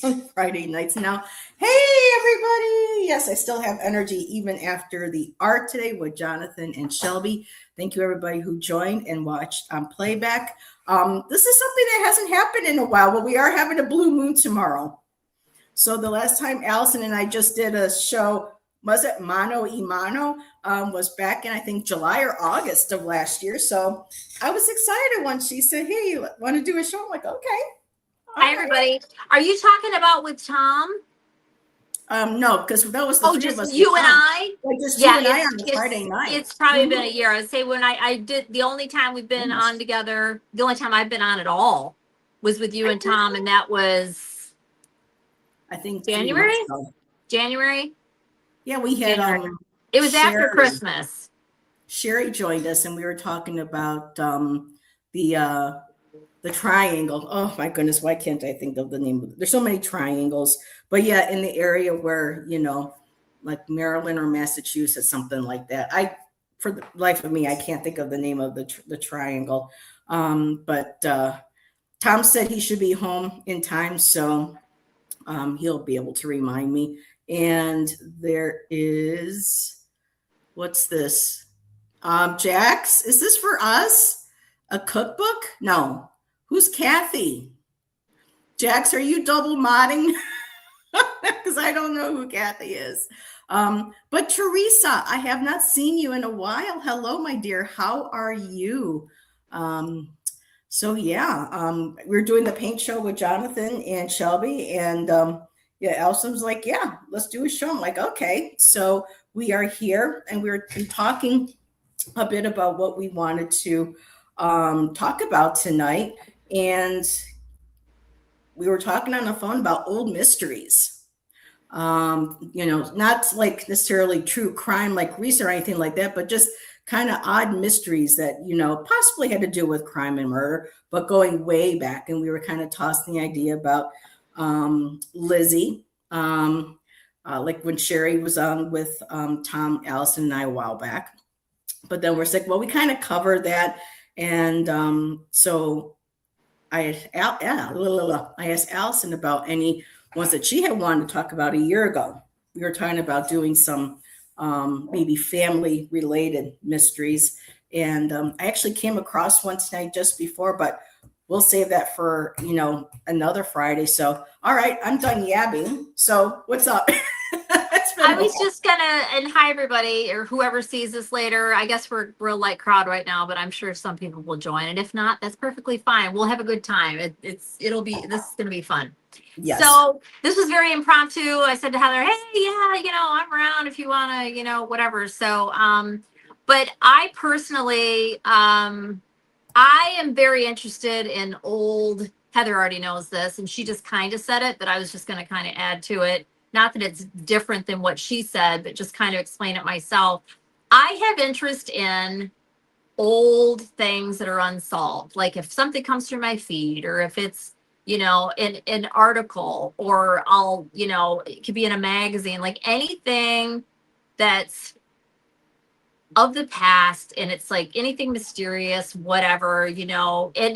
on Friday nights now. Hey, everybody. Yes, I still have energy even after the art today with Jonathan and Shelby. Thank you, everybody who joined and watched on playback. This is something that hasn't happened in a while, but we are having a blue moon tomorrow. So the last time Allyson and I just did a show, was it Mano y Mano, was back in, I think, July or August of last year. So I was excited when she said, hey, you want to do a show? I'm like, okay. Hi, everybody. Are you talking about with Tom? No, because that was the three of us. You and I? Like just you and I on a Friday night. It's probably been a year. I would say when I did, the only time we've been on together, the only time I've been on at all was with you and Tom, and that was, I think, January? January? Yeah, we had it was Sherry, after Christmas. Sherry joined us, and we were talking about the triangle. Oh my goodness, why can't I think of the name of it? There's so many triangles. But yeah, in the area where, like Maryland or Massachusetts, something like that. For the life of me, I can't think of the name of the triangle. But Tom said he should be home in time, so he'll be able to remind me. And there is, what's this? Jax, is this for us? A cookbook? No. Who's Kathy? Jax, are you double modding? Because I don't know who Kathy is. But Teresa, I have not seen you in a while. Hello, my dear. How are you? We're doing the paint show with Jonathan and Shelby. And Elsa was like, yeah, let's do a show. I'm like, okay. So we are here and we're talking a bit about what we wanted to talk about tonight. And we were talking on the phone about old mysteries. Not like necessarily true crime like Reese or anything like that, but just kind of odd mysteries that, possibly had to do with crime and murder, but going way back. And we were kind of tossing the idea about Lizzie, like when Sherry was on with Tom, Allyson, and I a while back. But then we're like, well, we kind of covered that. And so I asked Allyson about any ones that she had wanted to talk about a year ago. We were talking about doing some maybe family related mysteries. And I actually came across one tonight just before, but we'll save that for, another Friday. So, all right, I'm done yabbing. So what's up? I was just and hi everybody, or whoever sees this later. I guess we're a light crowd right now, but I'm sure some people will join. And if not, that's perfectly fine. We'll have a good time. This is gonna be fun. Yes. So this was very impromptu. I said to Heather, hey, yeah, I'm around if you wanna, whatever. So but I personally I am very interested in old. Heather already knows this, and she just kind of said it, but I was just gonna kind of add to it. Not that it's different than what she said, but just kind of explain it myself. I have interest in old things that are unsolved. Like if something comes through my feed, or if it's, an article, or it could be in a magazine, like anything that's of the past, and it's like anything mysterious, whatever, and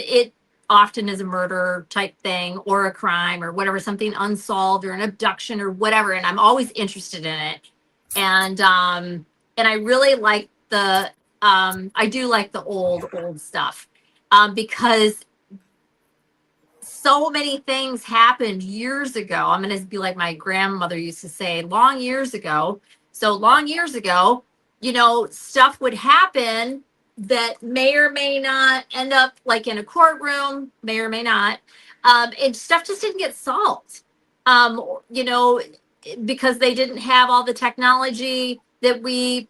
it often is a murder type thing or a crime or whatever, something unsolved or an abduction or whatever. And I'm always interested in it. And I really like I do like the old stuff because so many things happened years ago. I'm going to be like my grandmother used to say, long years ago. So long years ago, stuff would happen that may or may not end up like in a courtroom, may or may not. And stuff just didn't get solved, because they didn't have all the technology that we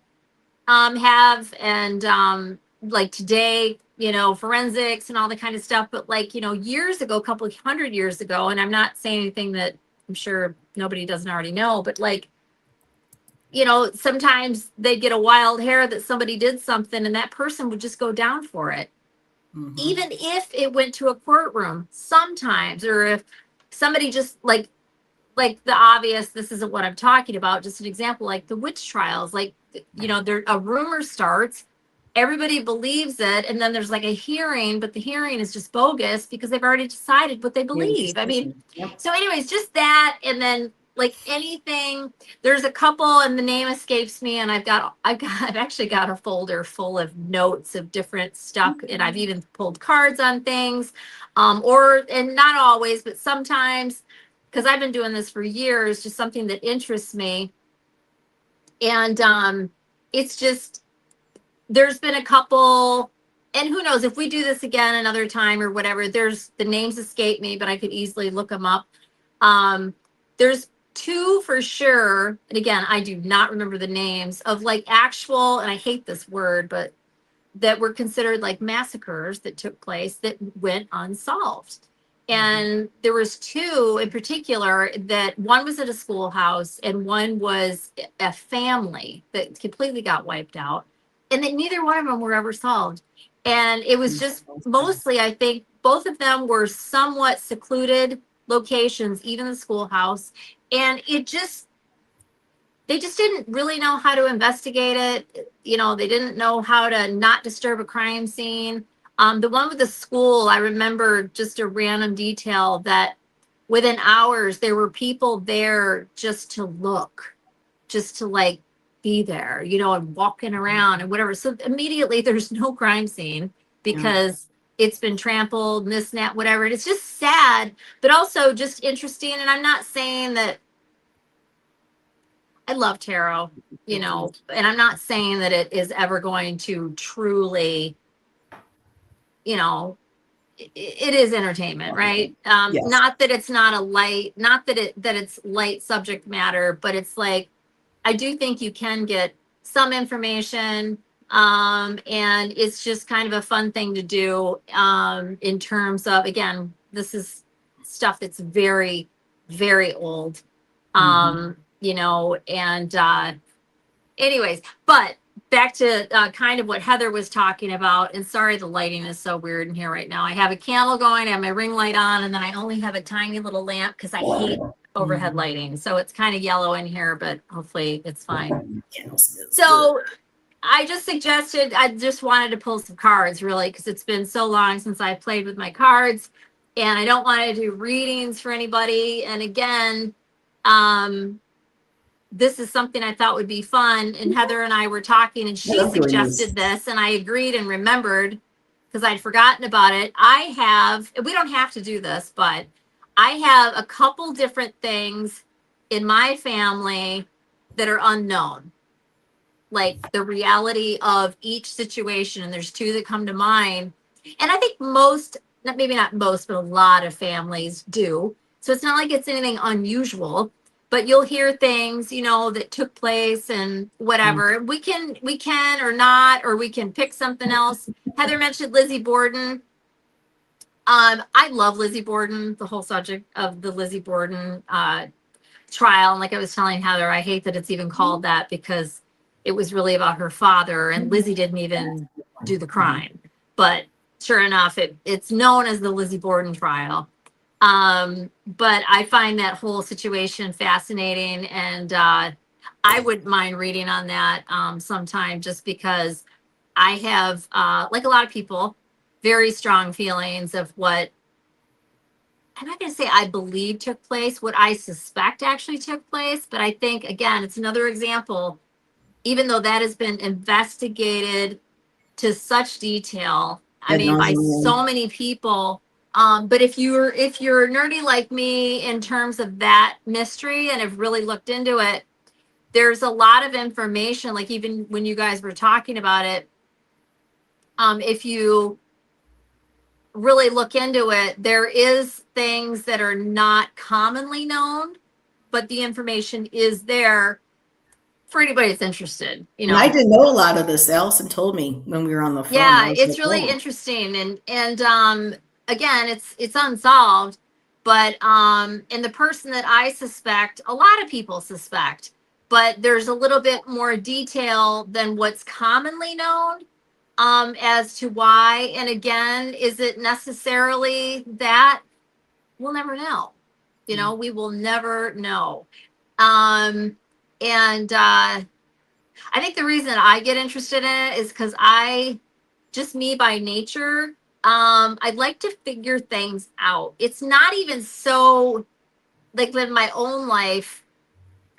have. And like today, forensics and all the kind of stuff. But like, years ago, a couple of 100 years ago, and I'm not saying anything that I'm sure nobody doesn't already know, but like, sometimes they'd get a wild hair that somebody did something and that person would just go down for it. Mm-hmm. Even if it went to a courtroom sometimes, or if somebody just like the obvious, this isn't what I'm talking about, just an example, like the witch trials, like, there a rumor starts everybody believes it, and then there's like a hearing, but the hearing is just bogus because they've already decided what they believe. I mean, Yep. so anyways, just that, and then like anything, there's a couple, and the name escapes me, and I've actually got a folder full of notes of different stuff, and I've even pulled cards on things, and not always, but sometimes, because I've been doing this for years, just something that interests me, and it's just, there's been a couple, and who knows if we do this again another time or whatever, there's, the names escape me, but I could easily look them up. There's two for sure, and again, I do not remember the names of like actual, and I hate this word, but that were considered like massacres that took place that went unsolved. And there was two in particular, that one was at a schoolhouse and one was a family that completely got wiped out, and that neither one of them were ever solved. And it was just mostly, I think both of them were somewhat secluded locations, even the schoolhouse. And it just, they just didn't really know how to investigate it. You know, they didn't know how to not disturb a crime scene. The one with the school, I remember just a random detail that within hours there were people there just to look, just to like be there, you know, and walking around and whatever. So immediately there's no crime scene because it's been trampled, and this and that, whatever. And it's just sad, but also just interesting. And I'm not saying that I love tarot, you know, and I'm not saying that it is ever going to truly, you know, it is entertainment, right? Yes. Not that it's not a light, not that it's light subject matter, but it's like, I do think you can get some information, and it's just kind of a fun thing to do, in terms of, again, this is stuff that's very, very old, you know, and anyways, but back to kind of what Heather was talking about. And sorry, the lighting is so weird in here right now. I have a candle going, I have my ring light on, and then I only have a tiny little lamp because I hate overhead lighting. So it's kind of yellow in here, but hopefully it's fine. So I just wanted to pull some cards really, because it's been so long since I played with my cards, and I don't want to do readings for anybody. And again, this is something I thought would be fun. And Heather and I were talking, and she suggested this, and I agreed and remembered because I'd forgotten about it. We don't have to do this, but I have a couple different things in my family that are unknown, like the reality of each situation. And there's two that come to mind. And I think most, maybe not most, but a lot of families do. So it's not like it's anything unusual, but you'll hear things, you know, that took place and whatever. We can or not, or we can pick something else. Heather mentioned Lizzie Borden. I love Lizzie Borden, the whole subject of the Lizzie Borden trial. And like I was telling Heather, I hate that it's even called that, because it was really about her father, and Lizzie didn't even do the crime. But sure enough, it's known as the Lizzie Borden trial. But I find that whole situation fascinating, and I wouldn't mind reading on that sometime, just because I have, like a lot of people, very strong feelings of what, I'm not going to say I believe took place, what I suspect actually took place. But I think, again, it's another example, even though that has been investigated to such detail, I mean, by so many people. But if you're nerdy like me in terms of that mystery and have really looked into it, there's a lot of information, like even when you guys were talking about it, if you really look into it, there is things that are not commonly known, but the information is there for anybody that's interested, you know. And I didn't know a lot of this. Allyson told me when we were on the phone. Yeah, it's really interesting. And again, it's unsolved, but and the person that I suspect, a lot of people suspect, but there's a little bit more detail than what's commonly known, as to why. And again, is it necessarily that? We'll never know. You know, we will never know. And I think the reason I get interested in it is because just me by nature, I'd like to figure things out. It's not even so like in my own life.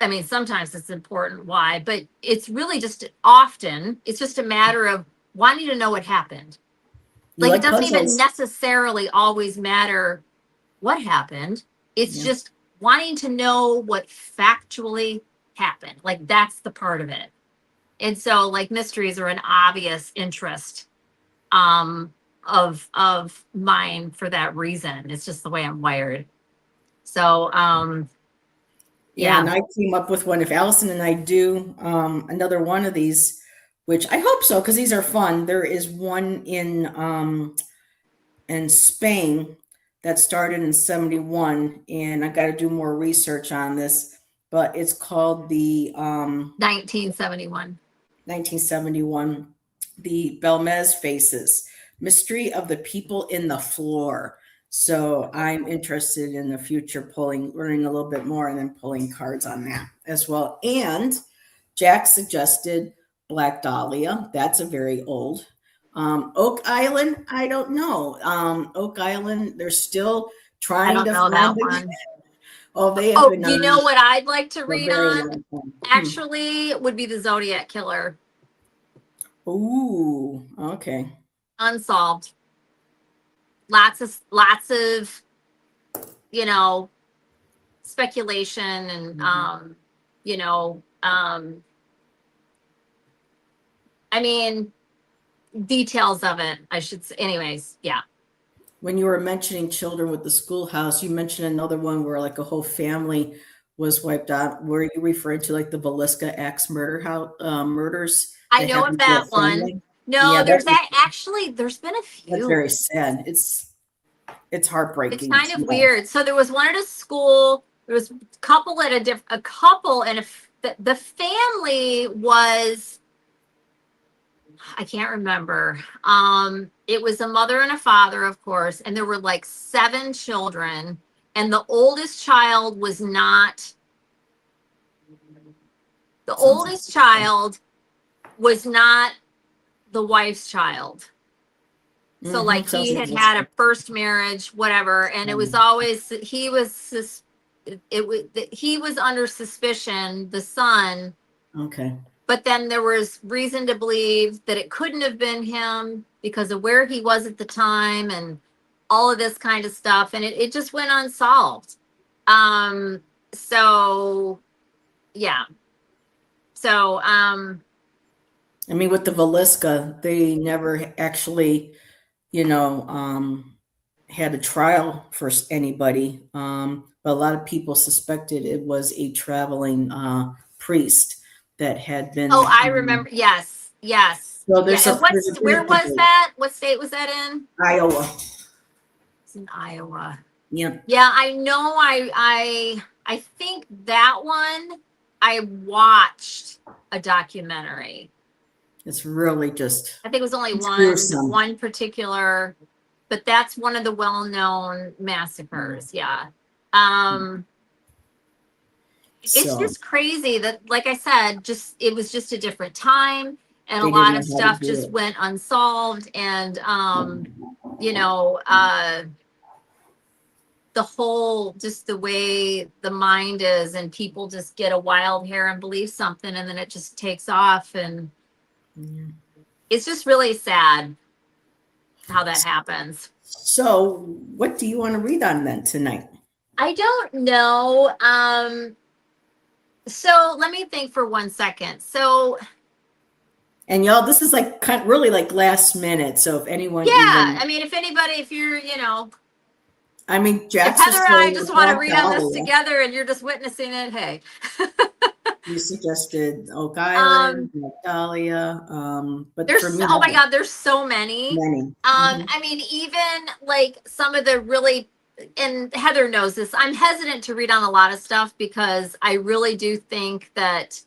I mean, sometimes it's important why, but it's really just often, it's just a matter of wanting to know what happened. You Like, it like doesn't even puzzles? necessarily always matter what happened. It's Yeah. just wanting to know what factually happened. Like, that's the part of it. And so, like, mysteries are an obvious interest um of mine for that reason. It's just the way I'm wired. So Yeah, yeah. and I came up with one. If Allison and I do another one of these, which I hope so, because these are fun. There is one in Spain that started in 71, and I got to do more research on this, but it's called the 1971. 1971, the Belmez Faces, Mystery of the People in the Floor. So I'm interested in the future learning a little bit more and then pulling cards on that as well. And Jack suggested Black Dahlia. That's a very old. Oak Island, I don't know. Oak Island, they're still I trying don't to know find that it. one. Oh, they have Oh, been you on know what I'd like to for a read very on? long time. Actually, would be the Zodiac Killer, Ooh, okay. unsolved. Lots of, you know, speculation and Mhm. you know, I mean, details of it, I should say. Anyways, yeah. When you were mentioning children with the schoolhouse, you mentioned another one where like a whole family was wiped out. Were you referring to like the Velisca axe murders I that know of happened to that that one. family? No, Yeah, there's that actually, there's been a that's few. very sad. It's It's heartbreaking kind to of know. weird. So there was one at a school. There was a couple at a couple, and the family was, I can't remember. It was a mother and a father, of course, and there were like 7 children, and the Sounds like oldest child was not the wife's child. So like sounds he like had had a Velisca. first marriage, whatever, and it was always he was under suspicion, the son, Okay. but then there was reason to believe that it couldn't have been him because of where he was at the time and all of this kind of stuff, and it just went unsolved. So yeah. So I mean, with the Velisca, they never actually, you know, had a trial for anybody. But a lot of people suspected it was a traveling priest that had been. oh, I remember. Yes, yes, So yeah. And there's a bit where of was debate. that? What state was that in? Iowa. It's in Iowa. Yep. Yeah, I know. I think that one I watched a documentary. It's really just I think it was only it's one gruesome. one particular, but that's one of the well-known massacres. Yeah. Um, it's So just crazy that, like I said, just it was just a different time, and a they didn't lot know of how to stuff do just it. went unsolved, and you know, the whole just the way the mind is, and people just get a wild hair and believe something, and then it just takes off, and Yeah. it's just really sad how that happens. So what do you want to read on then tonight? I don't know. So let me think for 1 second. So And y'all, this is like really like last minute. So if anyone yeah, even, I mean, if anybody, if you're, you know, I mean, if Jax Heather was and I saying just the want to Black read on this Dahlia. together and you're just witnessing it, hey. You suggested Oak Island, um, Black Dahlia. But for me, oh my God, there's so many. many. Mhm. I mean, even like some of the really, and Heather knows this, I'm hesitant to read on a lot of stuff because I really do think that,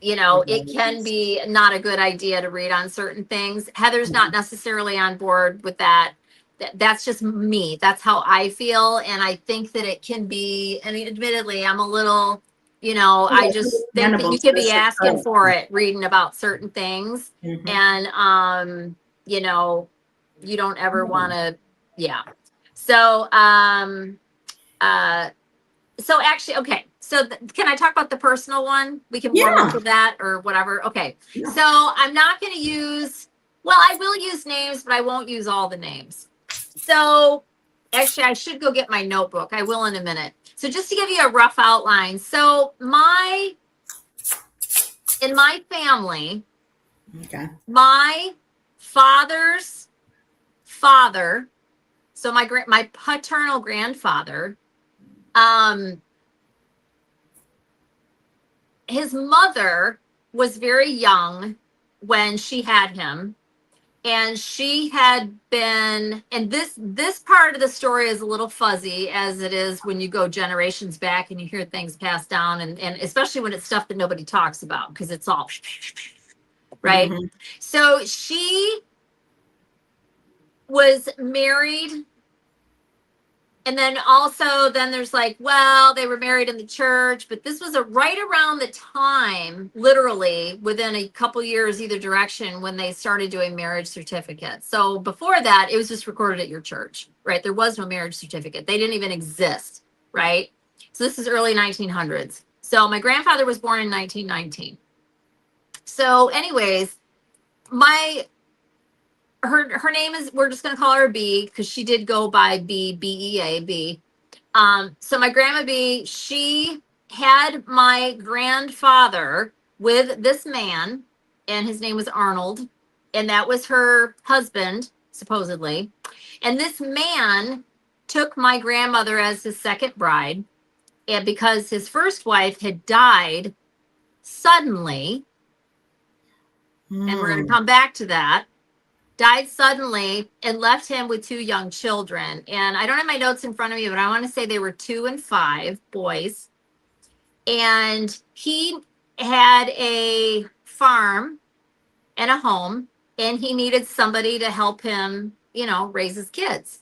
you know, it can Regardless. be not a good idea to read on certain things. Heather's not Mhm. necessarily on board with that. That's just me. That's how I feel. And I think that it can be, I mean, admittedly, I'm a little I just think that you could be asking Oh. for it, reading about certain things. Mhm. And, you don't ever want to, yeah. So, so actually, okay. So can I talk about the personal one? We can warm up Yeah. with that or whatever. Okay. Yeah. So I'm not going to use, well, I will use names, but I won't use all the names. So actually, I should go get my notebook. I will in a minute. So just to give you a rough outline. So in my family, Okay. my father's father, so my paternal grandfather, his mother was very young when she had him, and she had been, and this part of the story is a little fuzzy, as it is when you go generations back and you hear things passed down, and especially when it's stuff that nobody talks about because it's all right. Mhm. So she was married, and then there's like, well, they were married in the church, but this was right around the time, literally within a couple years either direction, when they started doing marriage certificates. So before that, it was just recorded at your church, right? There was no marriage certificate. They didn't even exist, right? So this is early 1900s. So my grandfather was born in 1919. So anyways, my her name is, we're just going to call her B because she did go by B. So my grandma B, she had my grandfather with this man, and his name was Arnold, and that was her husband, supposedly. And this man took my grandmother as his second bride, and because his first wife had died suddenly, and we're going to come back to that, died suddenly and left him with two young children. And I don't have my notes in front of me, but I want to say they were 2 and 5 boys. And he had a farm and a home, and he needed somebody to help him, raise his kids.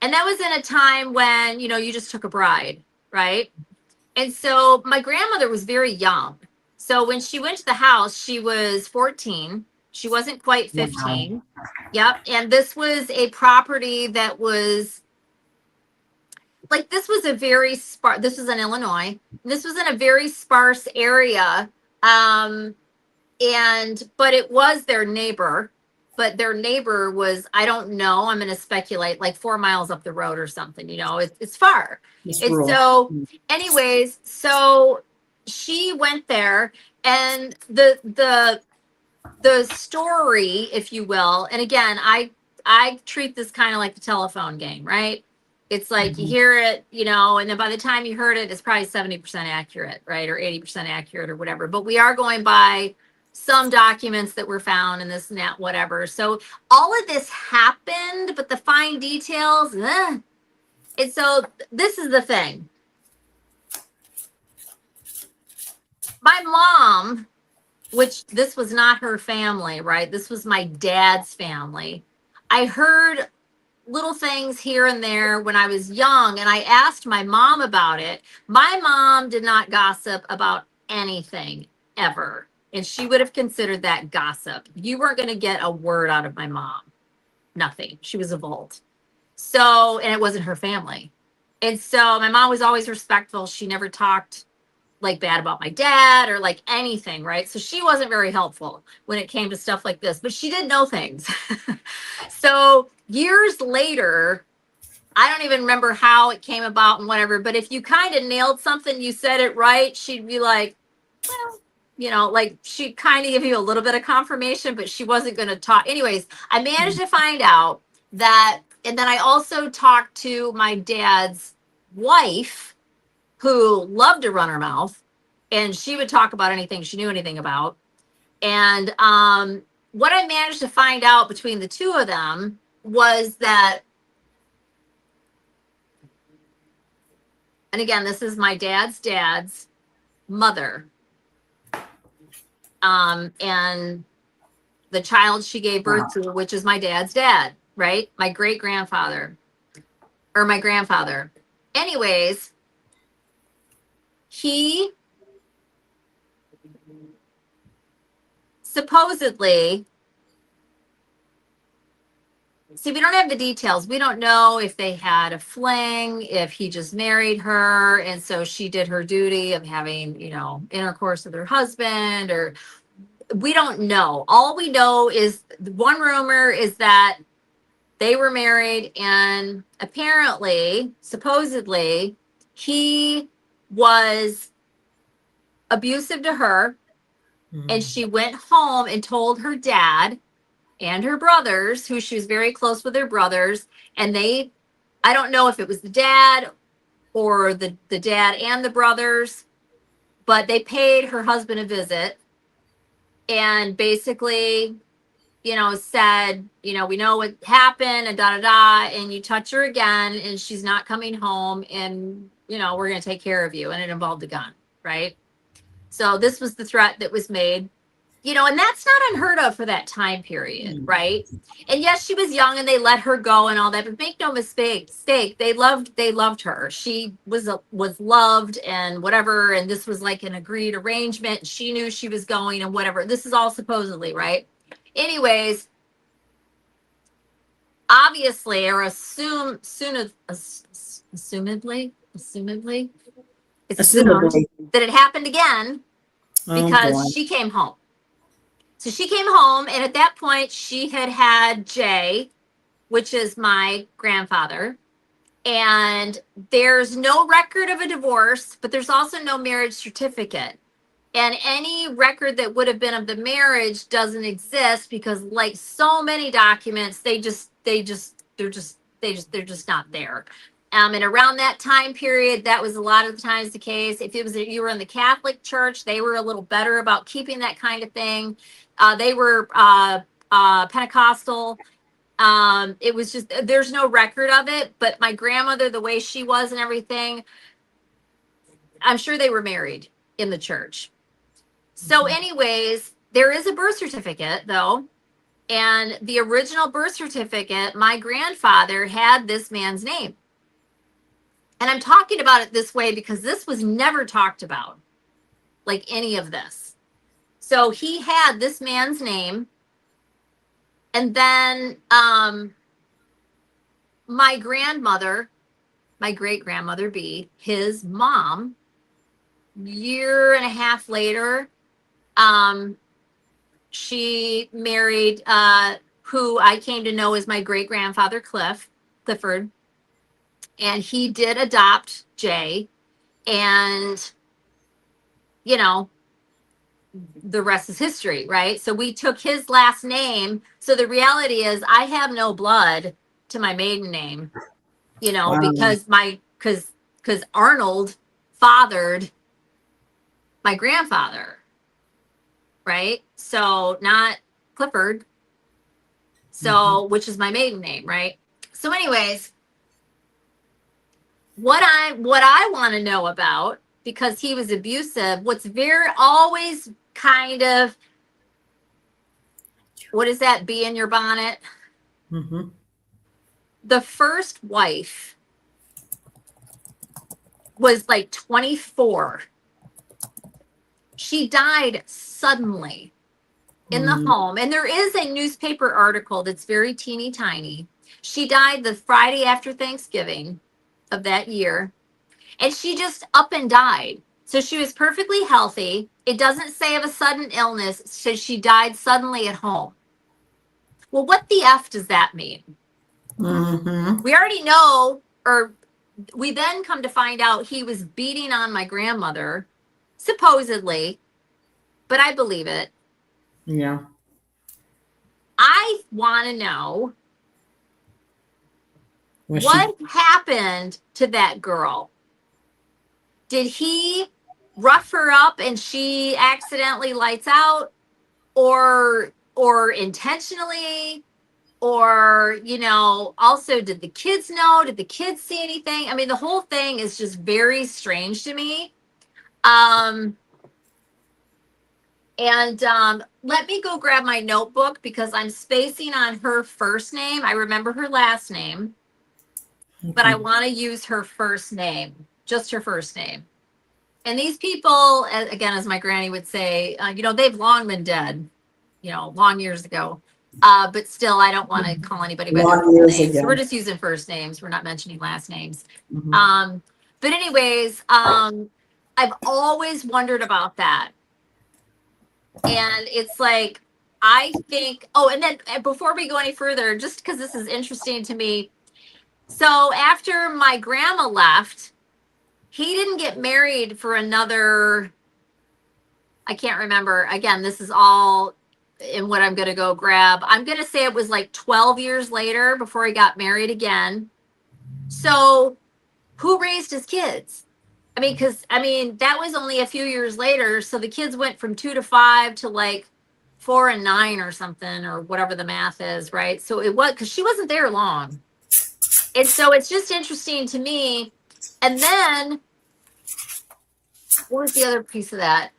And that was in a time when, you just took a bride, right? And so my grandmother was very young. So when she went to the house, she was 14. She wasn't quite Wow. 15. Yep. And this was a property that was like, this was a very sparse, this was in Illinois. This was in a very sparse area. But it was their neighbor. But their neighbor was, I don't know, I'm going to speculate, like 4 miles up the road or something, it's far. It's And rural. so, anyways, so she went there, and the story, if you will, and again, I treat this kind of like the telephone game, right? It's like you hear it, and then by the time you heard it, it's probably 70% accurate, right? Or 80% accurate or whatever. But we are going by some documents that were found in this net, whatever. So all of this happened, but the fine details, and so this is the thing. My mom, which this was not her family, right? This was my dad's family. I heard little things here and there when I was young, and I asked my mom about it. My mom did not gossip about anything ever, and she would have considered that gossip. You weren't going to get a word out of my mom. Nothing. She was a Volt. So, and it wasn't her family. And so my mom was always respectful. She never talked like bad about my dad or like anything, right? So she wasn't very helpful when it came to stuff like this, but she did know things. So years later, I don't even remember how it came about and whatever, but if you kind of nailed something, you said it right, she'd be like, well, like she'd kind of give you a little bit of confirmation, but she wasn't going to talk. Anyways, I managed to find out that, and then I also talked to my dad's wife, who loved to run her mouth, and she would talk about anything she knew anything about. And what I managed to find out between the two of them was that, and again, this is my dad's mother, and the child she gave birth to, which is my dad's dad, right? My great grandfather or my grandfather. Anyways, he supposedly, see, we don't have the details. We don't know if they had a fling, if he just married her, and so she did her duty of having, intercourse with her husband, or we don't know. All we know is one rumor is that they were married, and apparently, supposedly, he was abusive to her, and she went home and told her dad and her brothers, who she was very close with, her brothers, and I don't know if it was the dad or the dad and the brothers, but they paid her husband a visit and basically, said, we know what happened and da da da, and you touch her again and she's not coming home, and we're going to take care of you. And it involved a gun, right? So this was the threat that was made. And that's not unheard of for that time period, right? And yes, she was young and they let her go and all that, but make no mistake, they loved her. She was loved and whatever, and this was like an agreed arrangement. She knew she was going and whatever. This is all supposedly, right? Anyways, obviously, or assumedly, it's assumed that it happened again because she came home. So she came home, and at that point, she had Jay, which is my grandfather. And there's no record of a divorce, but there's also no marriage certificate. And any record that would have been of the marriage doesn't exist because, like so many documents, they're just not there. And around that time period, that was a lot of the times the case. If you were in the Catholic Church, they were a little better about keeping that kind of thing. They were Pentecostal. It was just, there's no record of it. But my grandmother, the way she was and everything, I'm sure they were married in the church. So anyways, there is a birth certificate though. And the original birth certificate, my grandfather had this man's name. And I'm talking about it this way because this was never talked about, like any of this. So he had this man's name. And then my grandmother, my great grandmother B, his mom, year and a half later, she married who I came to know as my great grandfather Clifford. And he did adopt Jay, and the rest is history, right? So we took his last name. So the reality is I have no blood to my maiden name, Wow. because Arnold fathered my grandfather, right? So not Clifford. So which is my maiden name, right? So anyways, what I want to know about, because he was abusive, what's always kind of, what is that, bee in your bonnet? The first wife was like 24. She died suddenly in the home. And there is a newspaper article that's very teeny tiny. She died the Friday after Thanksgiving of that year. And she just up and died. So she was perfectly healthy. It doesn't say of a sudden illness. It says she died suddenly at home. Well, what the F does that mean? We already know, or we then come to find out he was beating on my grandmother, supposedly, but I believe it. Yeah. I want to know what happened to that girl. Did he rough her up and she accidentally lights out, or intentionally, or also did the kids know? Did the kids see anything? I mean, the whole thing is just very strange to me. Let me go grab my notebook because I'm spacing on her first name. I remember her last name, but I want to use her first name, just her first name. And these people, again, as my granny would say, they've long been dead. long years ago. But still, I don't want to call anybody by their first names. So we're just using first names. We're not mentioning last names. Mhm. But anyways, I've always wondered about that. And it's like, I think, and then before we go any further, just because this is interesting to me. So after my grandma left, he didn't get married for another, I can't remember. Again, this is all in what I'm going to go grab. I'm going to say it was like 12 years later before he got married again. So who raised his kids? That was only a few years later. So the kids went from 2 to 5 to like 4 and 9 or something, or whatever the math is, right? So it was, because she wasn't there long. And so it's just interesting to me. And then, what was the other piece of that?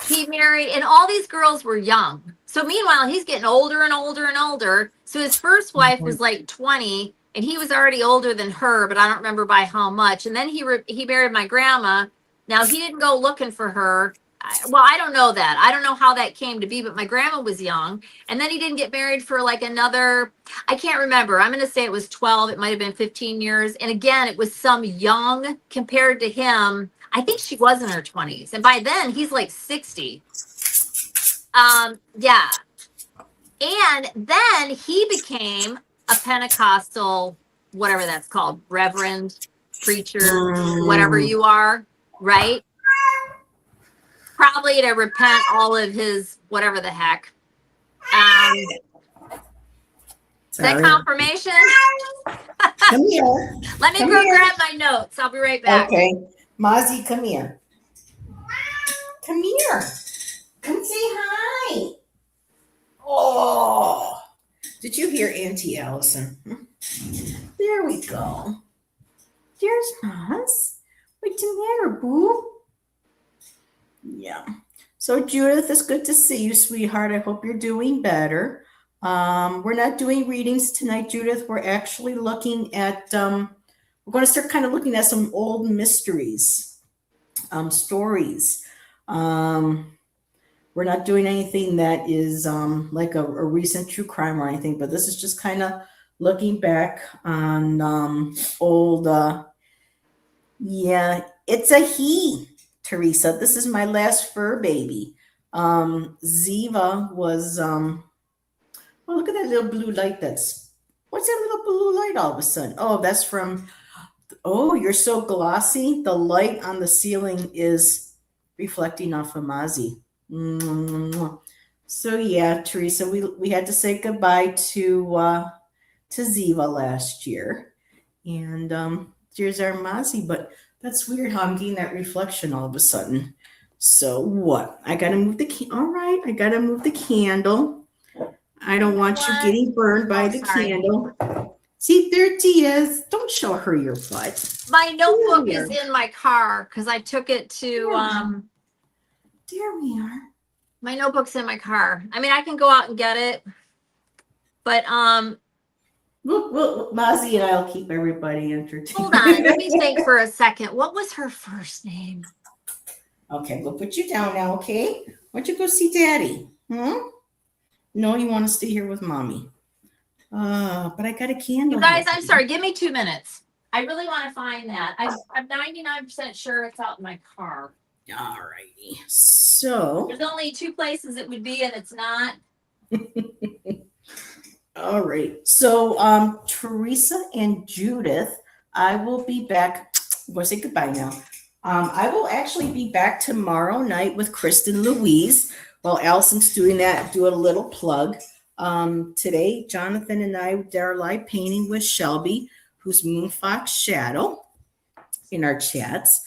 He married, and all these girls were young. So meanwhile, he's getting older and older and older. So his first wife was like 20, and he was already older than her, but I don't remember by how much. And then he married my grandma. Now, he didn't go looking for her. I don't know that. I don't know how that came to be, but my grandma was young. And then he didn't get married for like another, I can't remember. I'm going to say it was 12. It might have been 15 years. And again, it was some young compared to him. I think she was in her 20s. And by then, he's like 60. Yeah. And then he became a Pentecostal, whatever that's called, reverend, preacher, whatever you are, right? Probably to repent all of his whatever the heck. Is that confirmation? Come here. Let me go grab my notes. I'll be right back. Okay. Mozzie, come here. Come here. Come say hi. Oh, did you hear Auntie Allison? There we go. There's Moz. What's the matter, boo? Yeah. So Judith, it's good to see you, sweetheart. I hope you're doing better. We're not doing readings tonight, Judith. We're actually looking at, we're going to start kind of looking at some old mysteries, stories. We're not doing anything that is like a recent true crime or anything, but this is just kind of looking back on old, yeah, it's a he, Teresa. This is my last fur baby. Ziva was, well, look at that little blue light what's that little blue light all of a sudden? Oh, that's from, oh, you're so glossy. The light on the ceiling is reflecting off of Mozzie. So yeah, Teresa, we had to say goodbye to Ziva last year, and here's our Mozzie. But that's weird how I'm getting that reflection all of a sudden. So what? I gotta move all right, I gotta move the candle. I don't want you getting burned by the candle. See, there it is. Don't show her your butt. My notebook is in my car because I took it to There we are. My notebook's in my car. I mean, I can go out and get it, but Mozzie and I'll keep everybody entertained. Hold on, let me think for a second. What was her first name? Okay, we'll put you down now, okay? Why don't you go see Daddy? No, you want to stay here with Mommy. But I got a candle. You guys, I'm sorry. Give me 2 minutes. I really want to find that. I'm 99% sure it's out in my car. All righty. So there's only 2 places it would be, and it's not. All right. So Teresa and Judith, I will be back. I'm going to say goodbye now. I will actually be back tomorrow night with Kristen Louise. While Allison's doing that, do a little plug. Today, Jonathan and I did our live painting with Shelby, who's Moonfox Shadow, in our chats.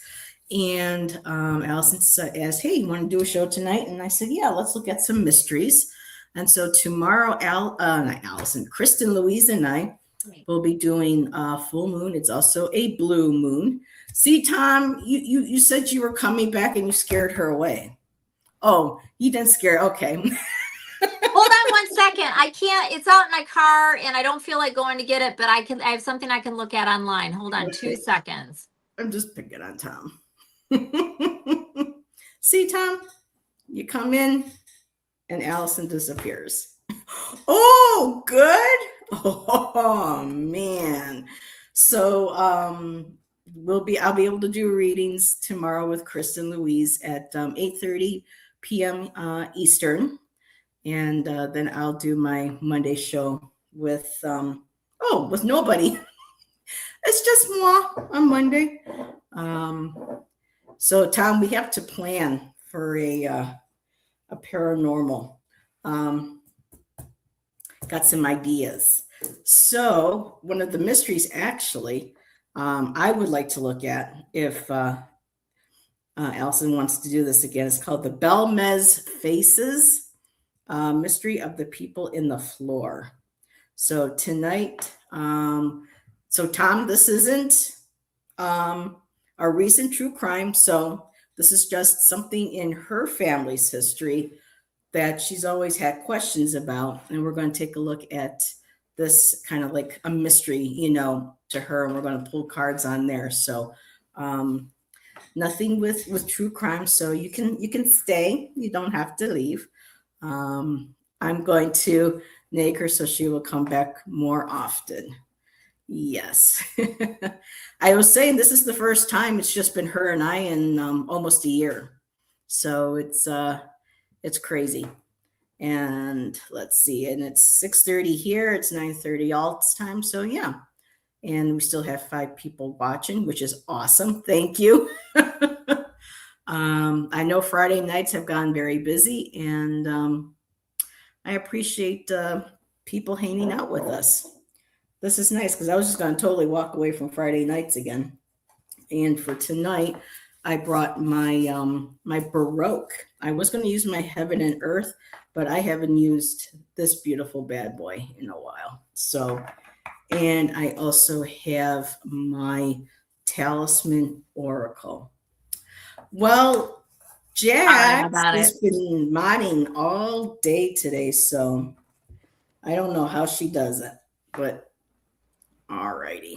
And Allison asked, hey, you want to do a show tonight? And I said, yeah, let's look at some mysteries. And so tomorrow, not Allison, Kristen Louise and I will be doing full moon. It's also a blue moon. See, Tom, you said you were coming back and you scared her away. Oh, you didn't scare. Okay. Hold on 1 second. I can't. It's out in my car, and I don't feel like going to get it. But I have something I can look at online. Hold on 2 seconds. I'm just picking on Tom. See, Tom, you come in, and Allyson disappears. Oh, good. Oh man. So I'll be able to do readings tomorrow with Kristen Louise at 8:30 p.m. Eastern, and then I'll do my Monday show with with nobody. It's just moi on Monday. So Tom, we have to plan for a paranormal. Um, got some ideas. So one of the mysteries, actually, I would like to look at if Allyson wants to do this again. It's called the Belmez Faces Mystery of the People in the Floor. So tonight, so Tom, this isn't a recent true crime. So this is just something in her family's history that she's always had questions about. And we're going to take a look at this kind of like a mystery, to her. And we're going to pull cards on there. So nothing with true crime. So you can stay. You don't have to leave. I'm going to nag her so she will come back more often. Yes. I was saying this is the first time it's just been her and I in almost a year. So it's crazy. And let's see, and it's 6:30 here, it's 9:30 Alt's time. So yeah. And we still have 5 people watching, which is awesome. Thank you. I know Friday nights have gone very busy, and I appreciate people hanging out with us. This is nice because I was just going to totally walk away from Friday nights again. And for tonight, I brought my Baroque. I was going to use my Heaven and Earth, but I haven't used this beautiful bad boy in a while. So, and I also have my Talisman Oracle. Well, Jax has been modding all day today, so I don't know how she does it, but alrighty.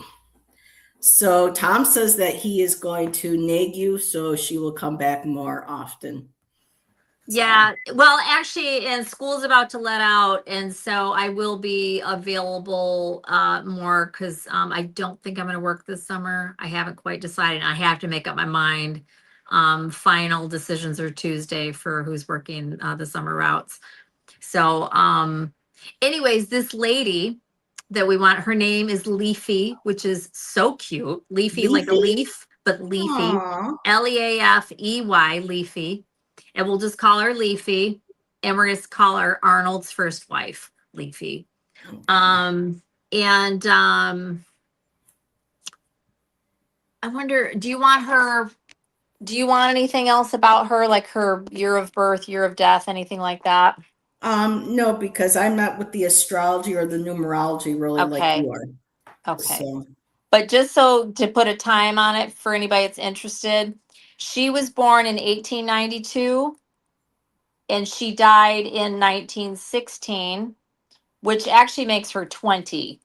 So Tom says that he is going to nag you so she will come back more often. Yeah, well, actually, and school's about to let out, and so I will be available more because I don't think I'm going to work this summer. I haven't quite decided. I have to make up my mind. Final decisions are Tuesday for who's working the summer routes. So, anyways, this lady that we want, her name is Leafy, which is so cute. Leafy, like a leaf, but Leafy. Aww. Leafey, Leafy. And we'll just call her Leafy. And we're going to call her Arnold's first wife, Leafy. I wonder, do you want anything else about her, like her year of birth, year of death, anything like that? No, because I'm not with the astrology or the numerology really like you are. Okay. So. But just so to put a time on it for anybody that's interested, she was born in 1892 and she died in 1916, which actually makes her 20.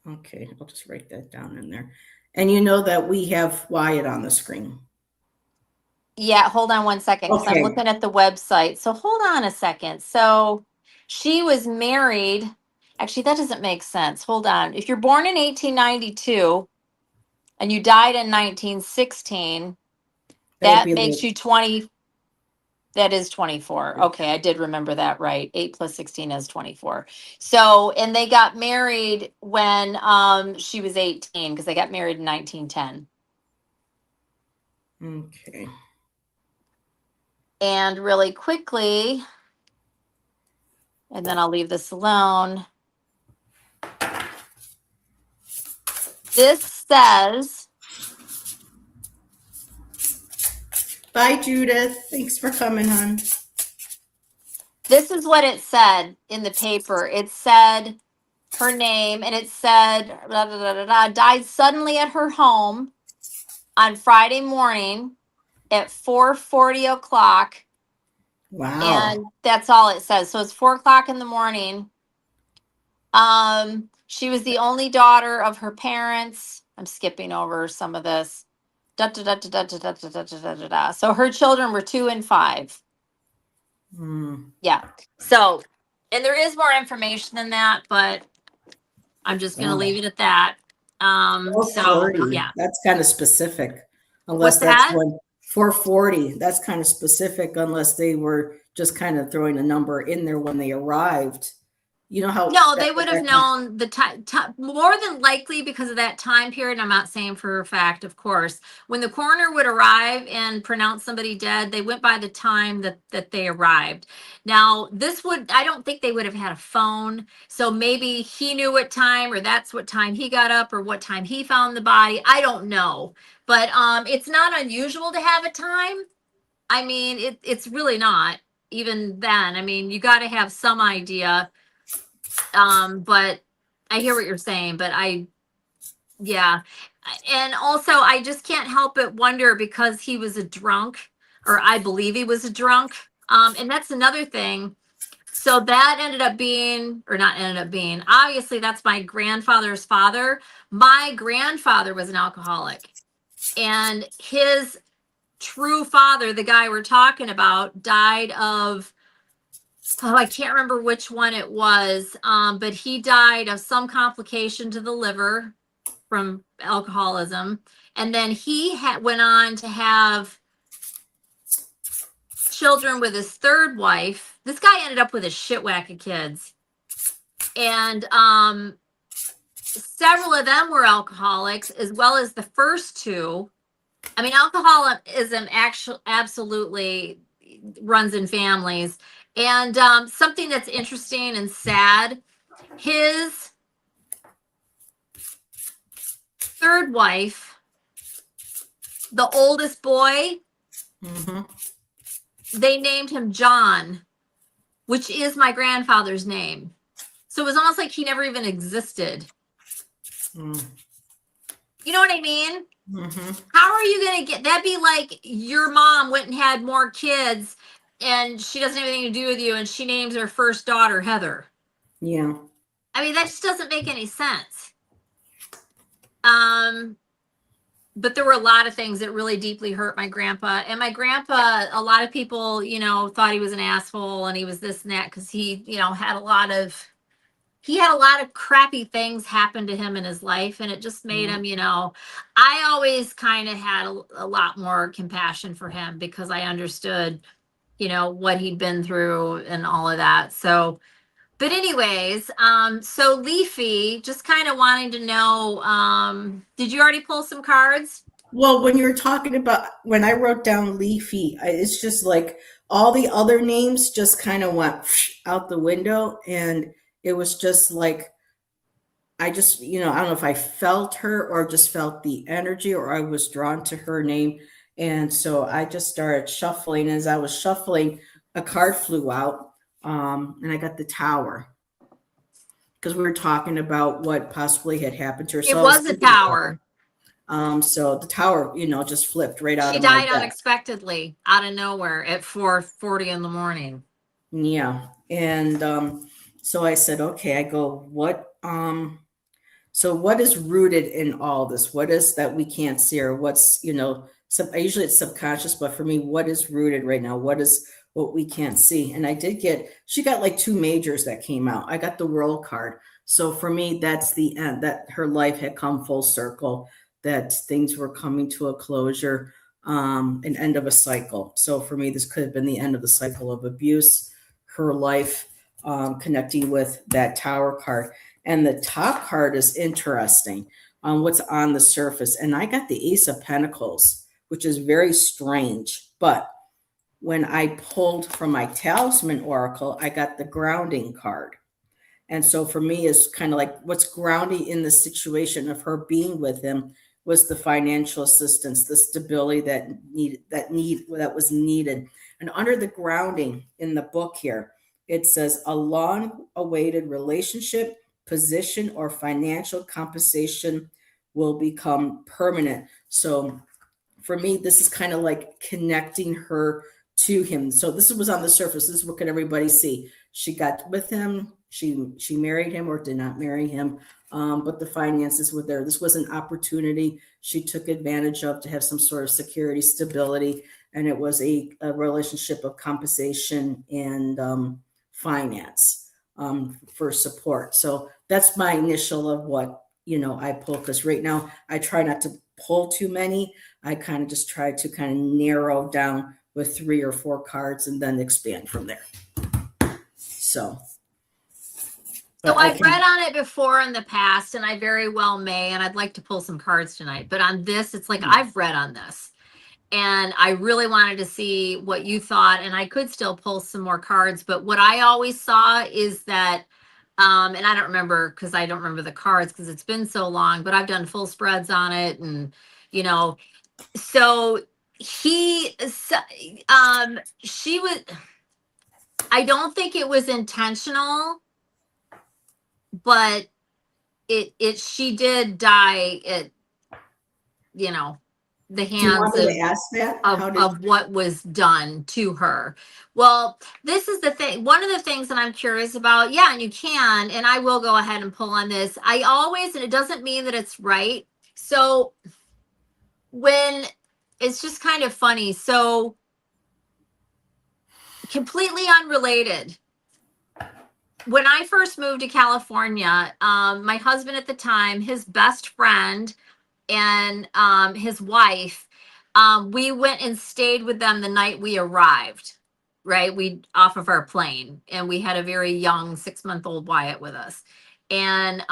Okay, I'll just write that down in there. And you know that we have Wyatt on the screen. Yeah, hold on one second because I'm looking at the website. So hold on a second. So she was married. Actually, that doesn't make sense. Hold on. If you're born in 1892 and you died in 1916, that makes you 20. That is 24. Okay, I did remember that right. 8 plus 16 is 24. So, and they got married when she was 18 because they got married in 1910. Okay. And really quickly, and then I'll leave this alone. This says, bye, Judith. Thanks for coming, hon. This is what it said in the paper. It said her name, and it said, blah, blah, blah, blah, blah, died suddenly at her home on Friday morning at 4:40 o'clock. Wow. And that's all it says. So it's 4 o'clock in the morning. She was the only daughter of her parents. I'm skipping over some of this. Da, da, da, da, da, da, da, da, da, da, da, da. So her children were 2 and 5. Yeah. So, and there is more information than that, but I'm just going to leave it at that. So 440. yeah. That's kind of specific. What's Unless that's that? when 440, that's kind of specific unless they were just kind of throwing a number in there when they arrived. You know how No, they would have known the time, more than likely because of that time period. I'm not saying for a fact, of course. When the coroner would arrive and pronounce somebody dead, they went by the time that they arrived. Now, I don't think they would have had a phone. So maybe he knew what time, or that's what time he got up, or what time he found the body. I don't know. But it's not unusual to have a time. I mean, it's really not even then. I mean, you got to have some idea. But I hear what you're saying, but yeah. And also, I just can't help but wonder because he was a drunk, or I believe he was a drunk. And that's another thing. So that ended up being, or not ended up being, obviously that's my grandfather's father. My grandfather was an alcoholic, and his true father, the guy we're talking about, died of, oh, I can't remember which one it was, but he died of some complication to the liver from alcoholism. And then he went on to have children with his third wife. This guy ended up with a shit whack of kids. And several of them were alcoholics, as well as the first two. I mean, alcoholism actually absolutely runs in families. And something that's interesting and sad, his third wife, the oldest boy, they named him John, which is my grandfather's name. So it was almost like he never even existed. You know what I mean? How are you going to get, that'd be like your mom went and had more kids and she doesn't have anything to do with you, and she names her first daughter Heather. Yeah. I mean, that just doesn't make any sense. But there were a lot of things that really deeply hurt my grandpa. And my grandpa, a lot of people, thought he was an asshole and he was this and that because he, had a lot of crappy things happen to him in his life, and it just made him, I always kind of had a lot more compassion for him because I understood, what he'd been through and all of that. So, but anyways, so Leafy, just kind of wanting to know, did you already pull some cards? Well, when you're talking about, when I wrote down Leafy, it's just like all the other names just kind of went out the window. And it was just like, I just, I don't know if I felt her or just felt the energy, or I was drawn to her name. And so I just started shuffling. As I was shuffling, a card flew out, and I got the Tower. Because we were talking about what possibly had happened to her. It So was a Tower. So the Tower, just flipped right out She of my died deck. unexpectedly out of nowhere at 4:40 in the morning. Yeah. And so I said, okay, I go, so what is rooted in all this? What is that we can't see, or what's, usually it's subconscious, but for me, what is rooted right now? What is what we can't see? And she got like two majors that came out. I got the World card. So for me, that's the end, that her life had come full circle, that things were coming to a closure, an end of a cycle. So for me, this could have been the end of the cycle of abuse, her life, connecting with that Tower card. And the top card is interesting on what's on the surface. And I got the Ace of Pentacles, which is very strange. But when I pulled from my Talisman Oracle, I got the Grounding card. And so for me, it's kind of like what's grounding in the situation of her being with him was the financial assistance, the stability that was needed. And under the grounding in the book here, it says a long-awaited relationship, position, or financial compensation will become permanent. So for me, this is kind of like connecting her to him. So this was on the surface. This is what could everybody see. She got with him. She married him or did not marry him. But the finances were there. This was an opportunity she took advantage of to have some sort of security, stability. and it was a relationship of compensation and finance for support. So that's my initial of what I pull, because right now I try not to pull too many. I kind of just try to kind of narrow down with 3 or 4 cards and then expand from there. So I've read on it before in the past, and I very well may, and I'd like to pull some cards tonight. But on this, it's like I've read on this, and I really wanted to see what you thought, and I could still pull some more cards. But what I always saw is that, and I don't remember because I don't remember the cards because it's been so long. But I've done full spreads on it, and so she was. I don't think it was intentional, but she did die at the hands of what was done to her. Well, this is the thing. One of the things that I'm curious about, and you can, and I will go ahead and pull on this. I always, and it doesn't mean that it's right. So when it's just kind of funny. So completely unrelated. When I first moved to California, my husband at the time, his best friend and his wife, we went and stayed with them the night we arrived, right? We off of our plane, and we had a very young 6-month-old Wyatt with us. And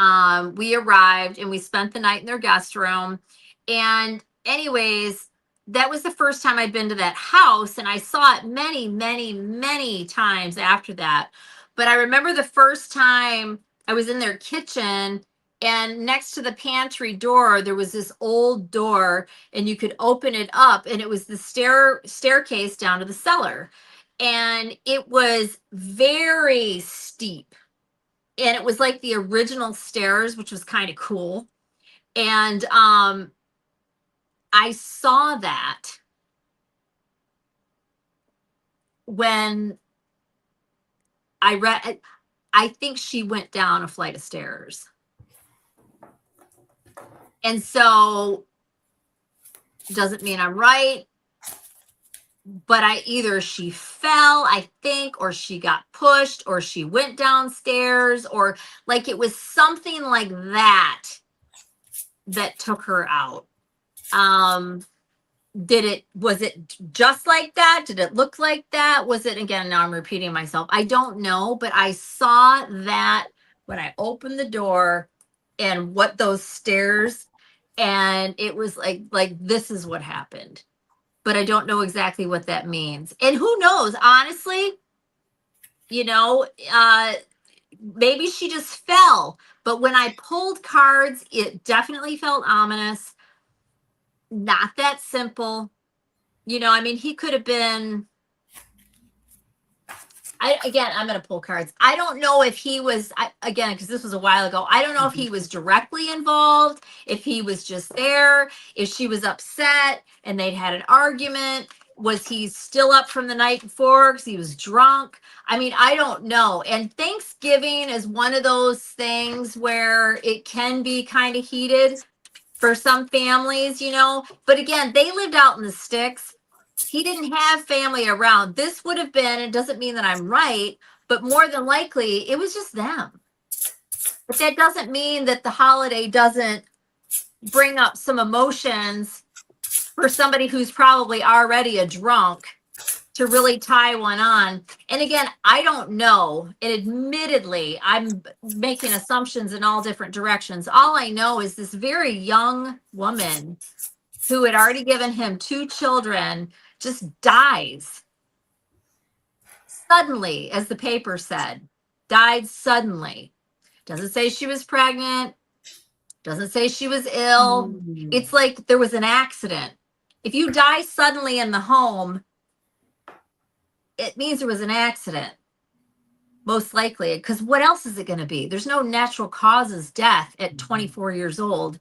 we arrived and we spent the night in their guest room. And anyways, that was the first time I'd been to that house, and I saw it many, many, many times after that. But I remember the first time I was in their kitchen, and next to the pantry door, there was this old door, and you could open it up, and it was the staircase down to the cellar. And it was very steep. And it was like the original stairs, which was kind of cool. And I saw that when I read, I think she went down a flight of stairs. And so doesn't mean I'm right, but either she fell, I think, or she got pushed, or she went downstairs, or like it was something like that took her out. Was it just like that? Did it look like that? Was it, again, now I'm repeating myself, I don't know, but I saw that when I opened the door and what those stairs, and it was like this is what happened, but I don't know exactly what that means. And who knows, honestly, maybe she just fell, but when I pulled cards, it definitely felt ominous. Not that simple. I mean, he could have been, I'm going to pull cards. I don't know if he was, again, because this was a while ago, I don't know if he was directly involved, if he was just there, if she was upset and they'd had an argument. Was he still up from the night before because he was drunk? I mean, I don't know. And Thanksgiving is one of those things where it can be kind of heated for some families, but again, they lived out in the sticks. He didn't have family around. This would have been, it doesn't mean that I'm right, but more than likely it was just them. But that doesn't mean that the holiday doesn't bring up some emotions for somebody who's probably already a drunk to really tie one on. And again, I don't know. And admittedly, I'm making assumptions in all different directions. All I know is this very young woman who had already given him 2 children just dies suddenly, as the paper said, died suddenly. Doesn't say she was pregnant. Doesn't say she was ill. It's like there was an accident. If you die suddenly in the home, it means there was an accident, most likely, because what else is it going to be? There's no natural causes death at 24 years old,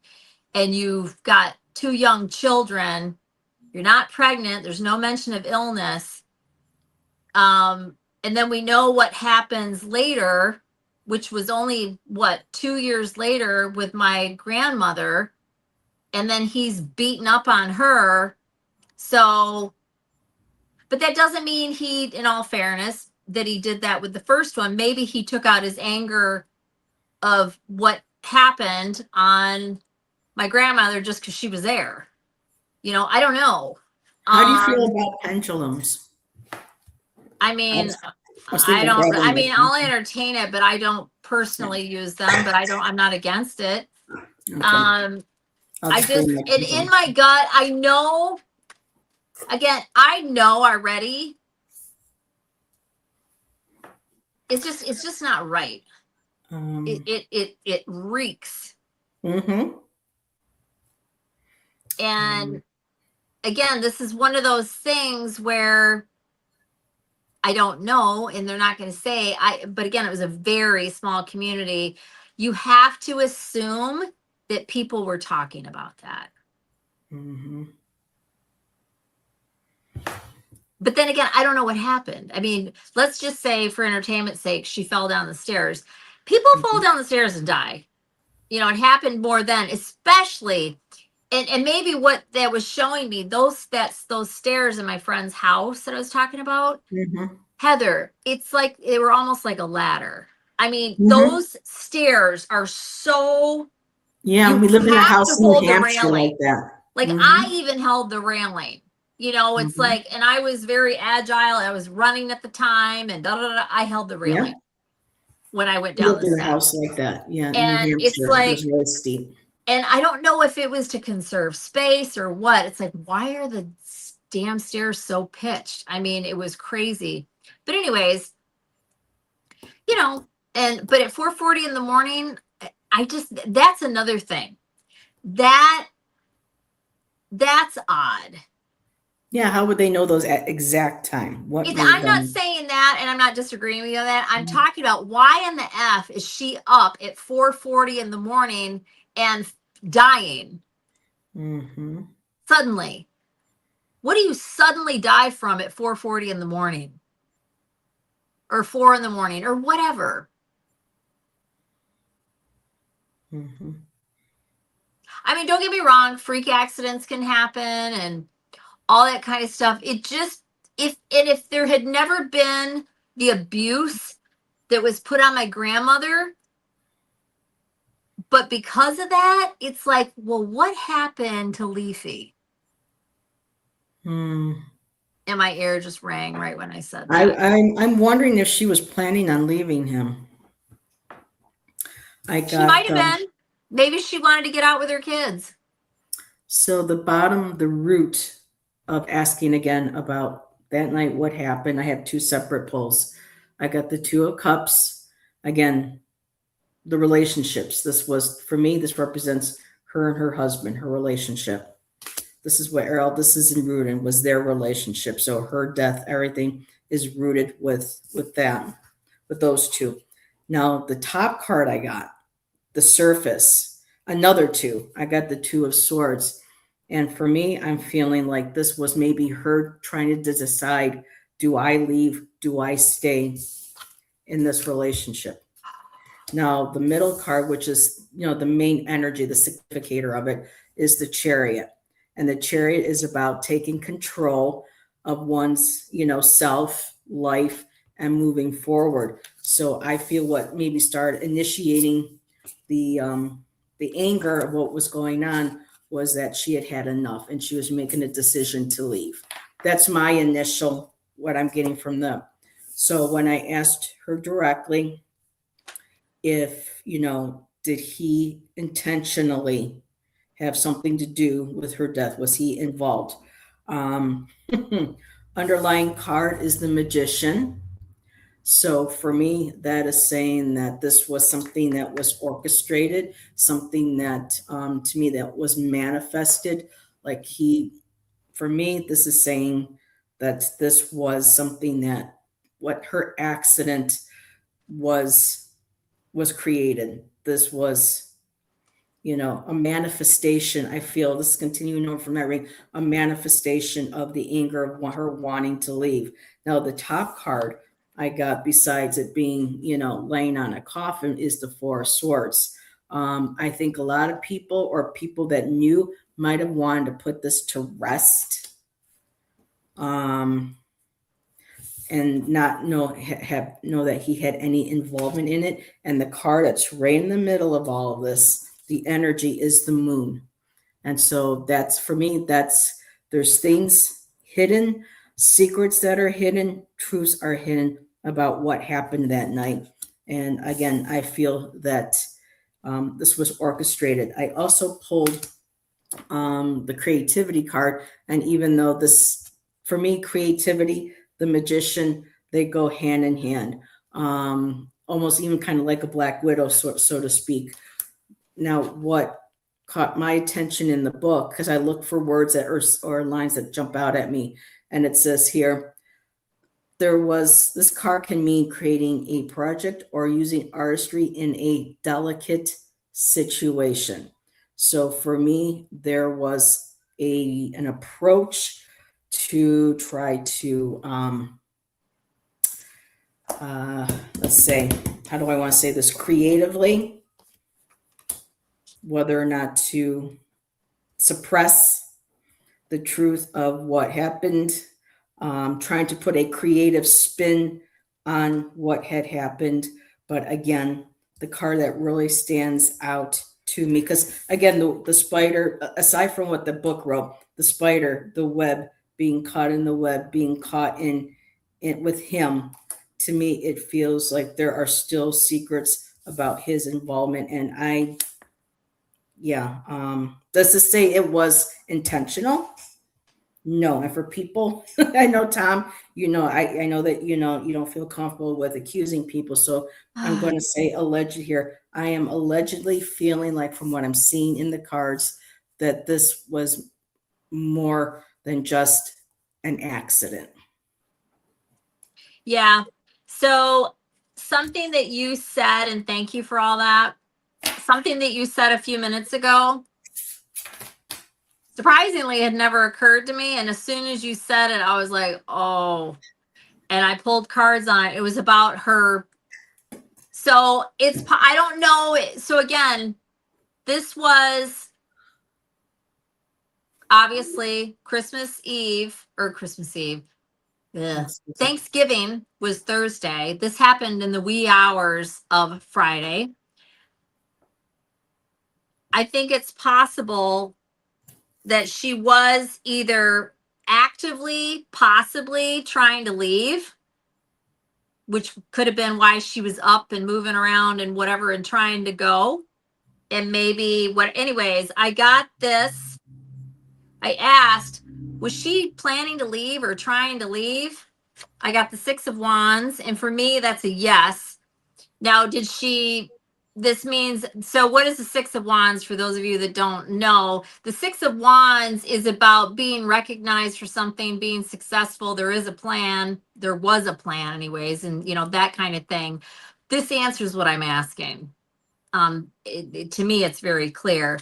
and you've got 2 young children. You're not pregnant. There's no mention of illness. And then we know what happens later, which was only, 2 years later with my grandmother, and then he's beaten up on her. So But that doesn't mean he, in all fairness, that he did that with the first one. Maybe he took out his anger of what happened on my grandmother just because she was there. I don't know. How do you feel about pendulums? I mean, I I'll entertain it, but I don't personally use them, but I'm not against it. Okay. In my gut, I know already. It's just not right. It reeks. Mm-hmm. And again, this is one of those things where I don't know, and they're not going to say. But again, it was a very small community. You have to assume that people were talking about that. Mm-hmm. But then again, I don't know what happened. I mean, let's just say, for entertainment's sake, she fell down the stairs. People fall down the stairs and die. It happened more then, especially, and maybe what that was showing me, those stairs in my friend's house that I was talking about, Heather, it's like they were almost like a ladder. I mean, those stairs are so. Yeah, we live in a house in New Hampshire like that. Like I even held the railing. It's like, and I was very agile. I was running at the time, and I held the railing when I went down the steps. House like that, yeah. And New Hampshire, it's like, it was really steep. And I don't know if it was to conserve space or what. It's like, why are the damn stairs so pitched? I mean, it was crazy. But anyways, but at 4:40 in the morning, that's another thing. That's odd. Yeah, how would they know those at exact time? I'm not saying that, and I'm not disagreeing with you on that. I'm talking about why in the F is she up at 4:40 in the morning and dying suddenly? What do you suddenly die from at 4:40 in the morning? Or 4 in the morning, or whatever. I mean, don't get me wrong, freak accidents can happen and all that kind of stuff. It just, if there had never been the abuse that was put on my grandmother, but because of that, it's like, well, what happened to Leafy? And my ear just rang right when I said that. I'm wondering if she was planning on leaving him. She might have been. Maybe she wanted to get out with her kids. So the root of asking again about that night, what happened, I have two separate pulls. I got the Two of Cups. Again, the relationships. This was, for me, this represents her and her husband, her relationship. This is what Errol, this is rooted, was their relationship. So her death, everything is rooted with them, with those two. Now, the top card I got, the Surface, another two. I got the Two of Swords. And for me, I'm feeling like this was maybe her trying to decide, do I leave? Do I stay in this relationship? Now, the middle card, which is, the main energy, the significator of it, is the Chariot. And the Chariot is about taking control of one's, self, life, and moving forward. So I feel what maybe started initiating the anger of what was going on was that she had had enough and she was making a decision to leave. That's my initial, what I'm getting from them. So when I asked her directly if, did he intentionally have something to do with her death? Was he involved? Underlying card is the Magician. So for me, that is saying that this was something that was orchestrated, something that, to me, that was manifested. Like for me, this is saying that this was something that what her accident was created. This was, a manifestation. I feel this is continuing on from that ring, a manifestation of the anger of her wanting to leave. Now, the top card I got, besides it being, laying on a coffin, is the Four of Swords. I think a lot of people or people that knew might have wanted to put this to rest. and not know that he had any involvement in it. And the card that's right in the middle of all of this, the energy, is the moon. And so that's, for me, that's, there's things hidden, secrets that are hidden, truths are hidden about what happened that night. And again, I feel that this was orchestrated. I also pulled the creativity card. And even though this, for me, creativity, the magician, they go hand in hand, almost even kind of like a black widow, so to speak. Now, what caught my attention in the book, because I look for words that or lines that jump out at me, and it says here, this card can mean creating a project or using artistry in a delicate situation. So for me, there was an approach to try to let's say, how do I want to say this creatively, whether or not to suppress the truth of what happened, trying to put a creative spin on what had happened. But again, the card that really stands out to me, because again, the spider, aside from what the book wrote, the spider, the web, being caught in the web, being caught in it with him, to me, it feels like there are still secrets about his involvement. And does this say it was intentional? No. And for people, I know, Tom, I know that, you don't feel comfortable with accusing people. So I'm going to say alleged here. I am allegedly feeling like, from what I'm seeing in the cards, that this was more than just an accident. Yeah. So something that you said, and thank you for all that, something that you said a few minutes ago, surprisingly had never occurred to me. And as soon as you said it, I was like, oh, and I pulled cards on it. It was about her. So I don't know. So again, this was obviously Christmas Eve. Ugh. Thanksgiving was Thursday. This happened in the wee hours of Friday. I think it's possible that she was either actively, possibly trying to leave, which could have been why she was up and moving around and whatever and trying to go. And maybe anyways, I got this. I asked, was she planning to leave or trying to leave? I got the 6 of Wands. And for me, that's a yes. Now, this means, so what is the 6 of Wands for those of you that don't know? The 6 of Wands is about being recognized for something, being successful. There is a plan. There was a plan anyways. And that kind of thing. This answers what I'm asking. To me, it's very clear.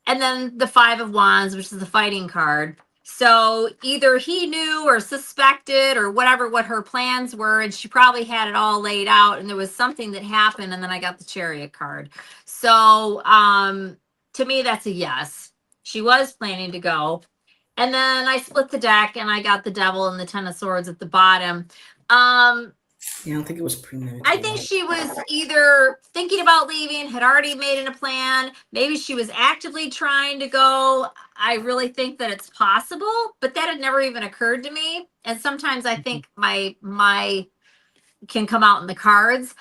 And then the 5 of Wands, which is the fighting card. So either he knew or suspected or whatever what her plans were, and she probably had it all laid out, and there was something that happened, and then I got the Chariot card. So to me, that's a yes. She was planning to go. And then I split the deck, and I got the Devil and the 10 of Swords at the bottom. Yeah, I don't think it was premeditated. I think she was either thinking about leaving, had already made a plan. Maybe she was actively trying to go. I really think that it's possible, but that had never even occurred to me. And sometimes I think my can come out in the cards,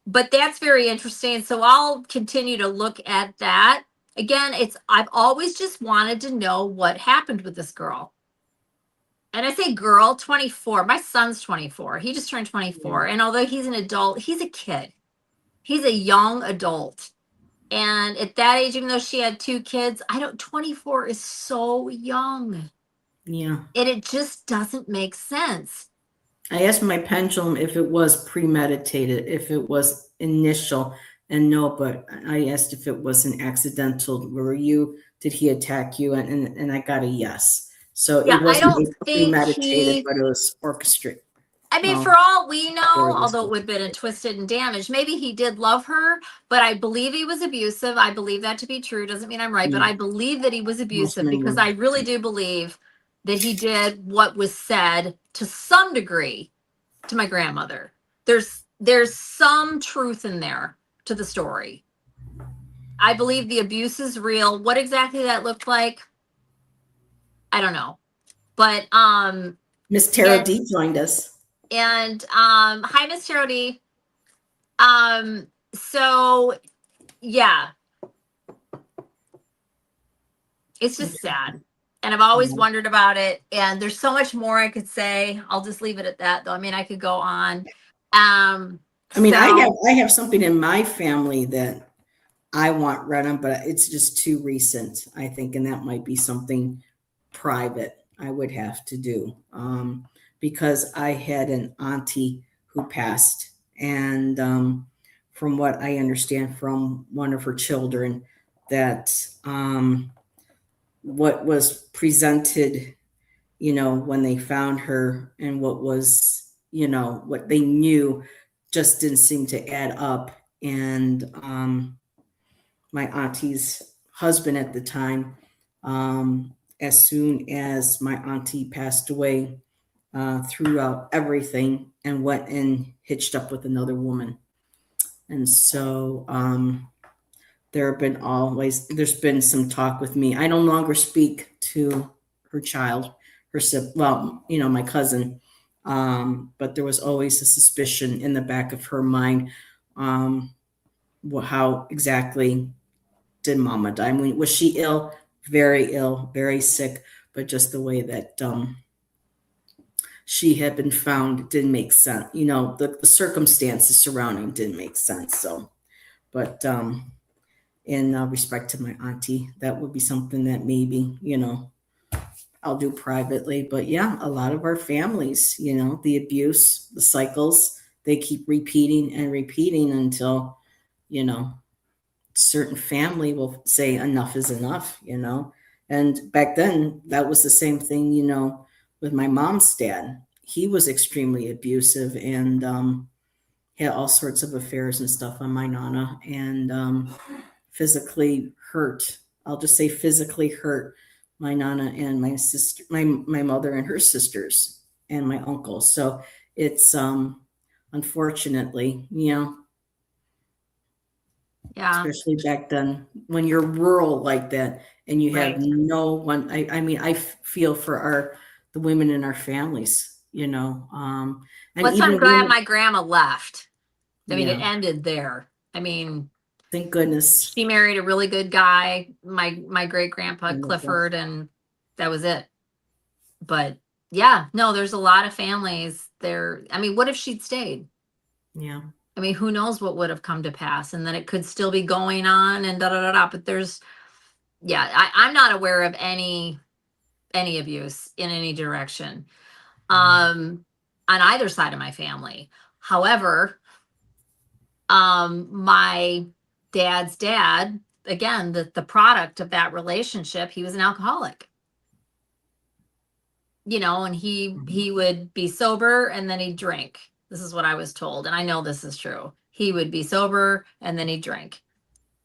but that's very interesting. So I'll continue to look at that. Again, I've always just wanted to know what happened with this girl. And I say girl, 24. My son's 24. He just turned 24. And although he's an adult, he's a kid. He's a young adult. And at that age, even though she had 2 kids, 24 is so young. Yeah. And it just doesn't make sense. I asked my pendulum if it was premeditated, if it was initial, and no, but I asked if it was an accidental. Did he attack you? And I got a yes. So yeah, it wasn't premeditated, but it was orchestrated. I mean, for all we know, although it would have been twisted and damaged, maybe he did love her, but I believe he was abusive. I believe that to be true. Doesn't mean I'm right, but I believe that he was abusive because I really do believe that he did what was said to some degree to my grandmother. There's some truth in there to the story. I believe the abuse is real. What exactly that looked like, I don't know. But Miss Tara D joined us. And hi, Miss Tara D. So yeah, it's just sad. And I've always wondered about it. And there's so much more I could say. I'll just leave it at that, though. I mean, I could go on. I mean, I have something in my family that I want read on, but it's just too recent, I think, and that might be something private I would have to do, because I had an auntie who passed, and from what I understand from one of her children, that what was presented, when they found her, and what was, what they knew, just didn't seem to add up. And my auntie's husband at the time, as soon as my auntie passed away, threw out everything and went and hitched up with another woman. And so there's been some talk with me. I no longer speak to her child, my cousin. But there was always a suspicion in the back of her mind. How exactly did Mama die? I mean, was she ill? Very ill, very sick, but just the way that she had been found didn't make sense. The circumstances surrounding didn't make sense. So, but in respect to my auntie, that would be something that maybe, I'll do privately. But yeah, a lot of our families, the abuse, the cycles, they keep repeating and repeating until, certain family will say enough is enough. And back then that was the same thing, with my mom's dad. He was extremely abusive and had all sorts of affairs and stuff on my nana, and physically hurt. I'll just say physically hurt my nana and my sister, my mother and her sisters and my uncle. So it's unfortunately, Yeah. especially back then when you're rural like that and you have no one. I mean, I feel for the women in our families, and Well, so I'm glad my grandma left. I mean, Yeah. it ended there. I mean, Thank goodness. she married a really good guy, my great grandpa Clifford, and that was it. But yeah, no, there's a lot of families there. I mean, what if she'd stayed? Yeah. I mean, who knows what would have come to pass, and then it could still be going on and da da da da. But I'm not aware of any abuse in any direction, on either side of my family. However, my dad's dad, again, the product of that relationship, he was an alcoholic. And he would be sober and then he'd drink. This is what I was told, and I know this is true. He would be sober and then he'd drink,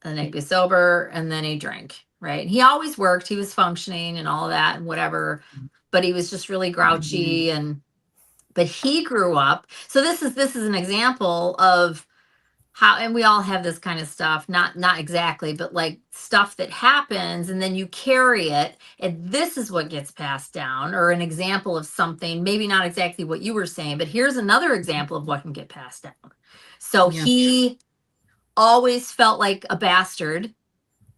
and then he'd be sober and then he'd drink. Right? And he always worked. He was functioning and all of that and whatever, but he was just really grouchy. But he grew up. So this is an example of how, and we all have this kind of stuff, not exactly, but like stuff that happens and then you carry it, and this is what gets passed down. Or an example of something, maybe not exactly what you were saying, but here's another example of what can get passed down. So he always felt like a bastard,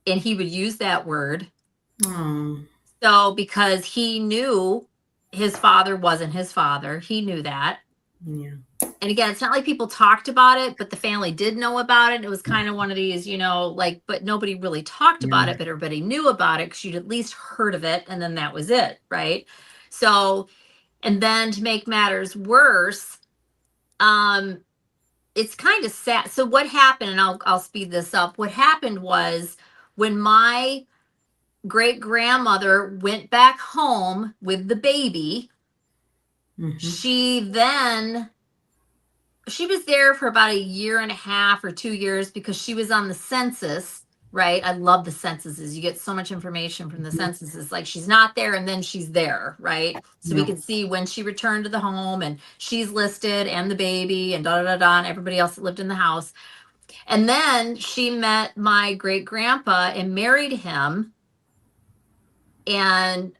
and he would use that word. So because he knew his father wasn't his father, he knew that. Yeah. And again, it's not like people talked about it, but the family did know about it. It was kind of one of these, but nobody really talked about it, but everybody knew about it because you'd at least heard of it. And then that was it. Right. So, and then to make matters worse, it's kind of sad. So what happened, and I'll speed this up. What happened was when my great grandmother went back home with the baby, she was there for about a year and a half or 2 years because she was on the census right? I love the censuses. You get so much information from the censuses. Like she's not there and then she's there, right? So we Yeah. can see when she returned to the home and she's listed and the baby and da da da da and everybody else that lived in the house. And then she met my great grandpa and married him and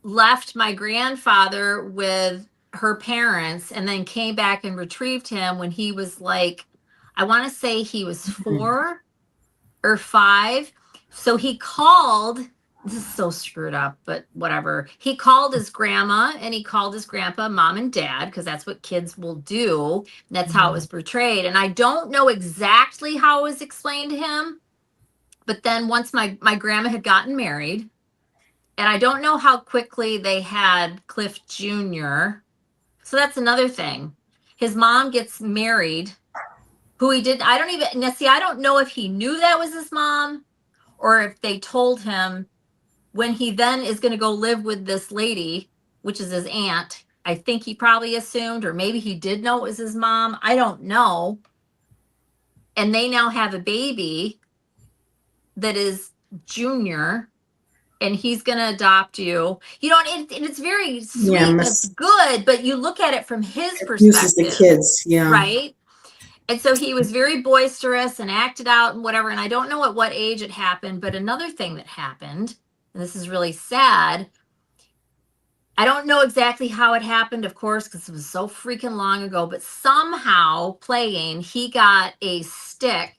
left my grandfather with her parents and then came back and retrieved him when he was like, I want to say he was 4 or 5. So he called, this is so screwed up, but whatever. He called his grandma and he called his grandpa mom and dad, because that's what kids will do. That's how it was portrayed. And I don't know exactly how it was explained to him. But then once my grandma had gotten married, and I don't know how quickly they had Cliff Jr. So that's another thing. His mom gets married, who he did. I don't even, now see, I don't know if he knew that was his mom or if they told him when he then is going to go live with this lady, which is his aunt. I think he probably assumed, or maybe he did know it was his mom. I don't know. And they now have a baby that is Junior, and he's going to adopt you. You know, and it's very sweet. Yeah, And it's good, but you look at it from his uses the perspective, kids. Yeah. right? And so he was very boisterous and acted out and whatever. And I don't know at what age it happened, but another thing that happened, and this is really sad. I don't know exactly how it happened, of course, because it was so freaking long ago, but somehow playing, he got a stick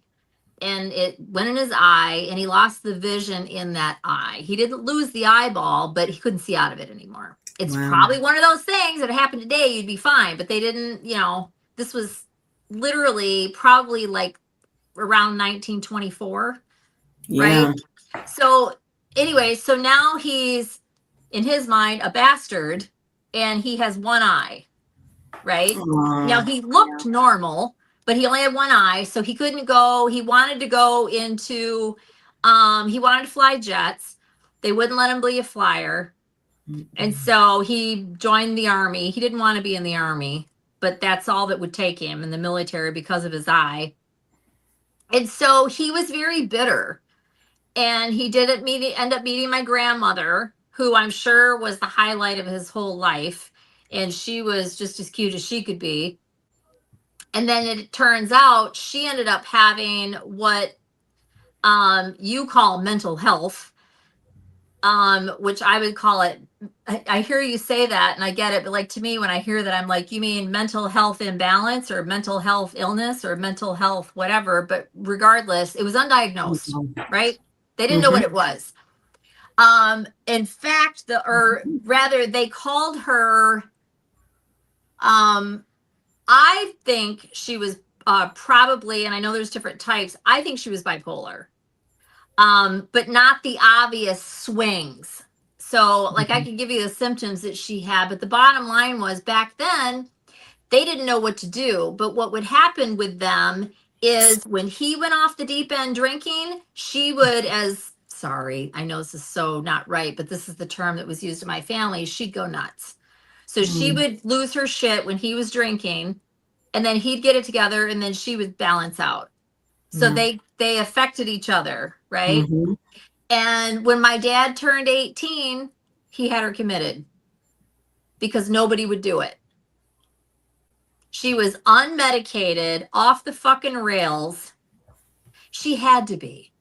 and it went in his eye and he lost the vision in that eye. He didn't lose the eyeball, but he couldn't see out of it anymore. It's probably one of those things that happened today, you'd be fine, but they didn't, you know, this was literally probably like around 1924, right? So anyway, so now he's in his mind a bastard and he has one eye, right? Now he looked normal, but he only had one eye, so he couldn't go. He wanted to go into he wanted to fly jets. They wouldn't let him be a flyer. And so he joined the army. He didn't want to be in the army, but that's all that would take him in the military because of his eye. And so he was very bitter. And he didn't end up meeting my grandmother, who I'm sure was the highlight of his whole life. And she was just as cute as she could be. And then it turns out she ended up having what you call mental health, which I would call it. I hear you say that and I get it, but like to me, when I hear that, I'm like, you mean mental health imbalance or mental health illness or mental health whatever. But regardless, it was undiagnosed, right? They didn't know what it was. In fact, or rather, they called her. I think she was probably, and I know there's different types. I think she was bipolar, but not the obvious swings. So, like, I could give you the symptoms that she had, but the bottom line was back then they didn't know what to do. But what would happen with them is when he went off the deep end drinking, she would, as sorry, I know this is so not right, but this is the term that was used in my family, she'd go nuts. So she would lose her shit when he was drinking, and then he'd get it together, and then she would balance out. So they affected each other, right? And when my dad turned 18, he had her committed because nobody would do it. She was unmedicated, off the fucking rails. She had to be.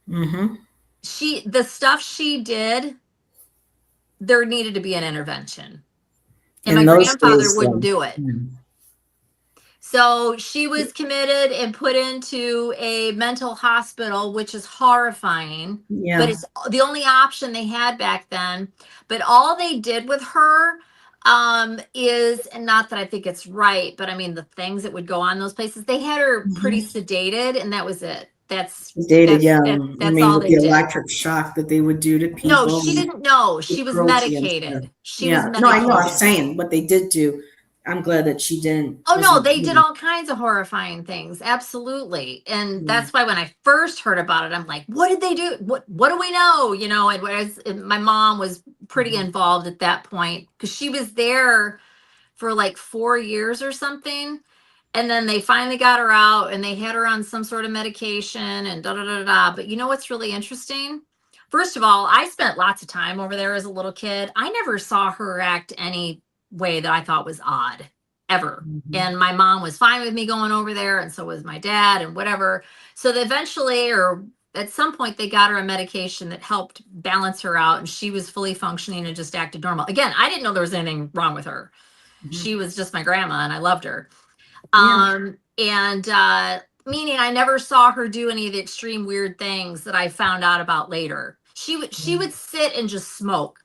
The stuff she did, there needed to be an intervention. And my grandfather wouldn't do it. So she was committed and put into a mental hospital, which is horrifying. But it's the only option they had back then. But all they did with her is, and not that I think it's right, but I mean the things that would go on in those places, they had her pretty sedated, and that was it. That's all they did. The electric shock that they would do to people. No, she didn't know. She was medicated. She was medicated. No, I know. I'm saying what they did do. I'm glad that she didn't. Oh no, they did all kinds of horrifying things. Absolutely. And that's why when I first heard about it, I'm like, what did they do? What do we know? You know, and whereas my mom was pretty involved at that point because she was there for like 4 years or something. And then they finally got her out and they had her on some sort of medication and da da da da. But you know what's really interesting? First of all, I spent lots of time over there as a little kid. I never saw her act any way that I thought was odd, ever. Mhm. And my mom was fine with me going over there, and so was my dad, and whatever. So they eventually, or at some point, they got her a medication that helped balance her out, and she was fully functioning and just acted normal. Again, I didn't know there was anything wrong with her. Mhm. She was just my grandma, and I loved her. Yeah. And meaning I never saw her do any of the extreme weird things that I found out about later. She would sit and just smoke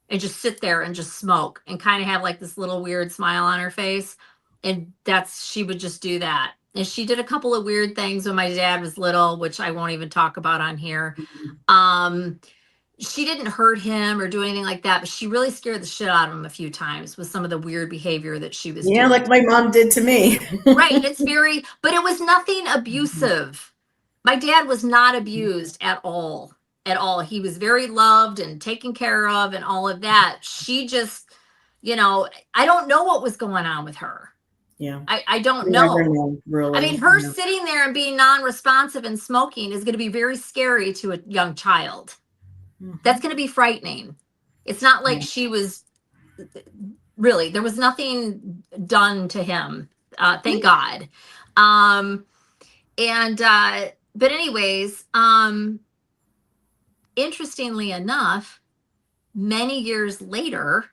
and just sit there and just smoke and kind of have like this little weird smile on her face. And she would just do that. And she did a couple of weird things when my dad was little, which I won't even talk about on here. Mhm. Um, she didn't hurt him or do anything like that, but she really scared the shit out of him a few times with some of the weird behavior that she was Yeah, doing. like my mom did to me. Right. And it's but it was nothing Mhm. abusive. My dad was not abused at all. At all. He was very loved and taken care of and all of that. She just, I don't know what was going on with her. Yeah. I don't You never know. know, I mean, really. her Yeah. sitting there and being non-responsive and smoking is going to be very scary to a young child. That's Mhm. going to be frightening. It's not like Yeah. she was really, there was nothing done to him. Thank God. Um, but anyways, interestingly enough, many years later,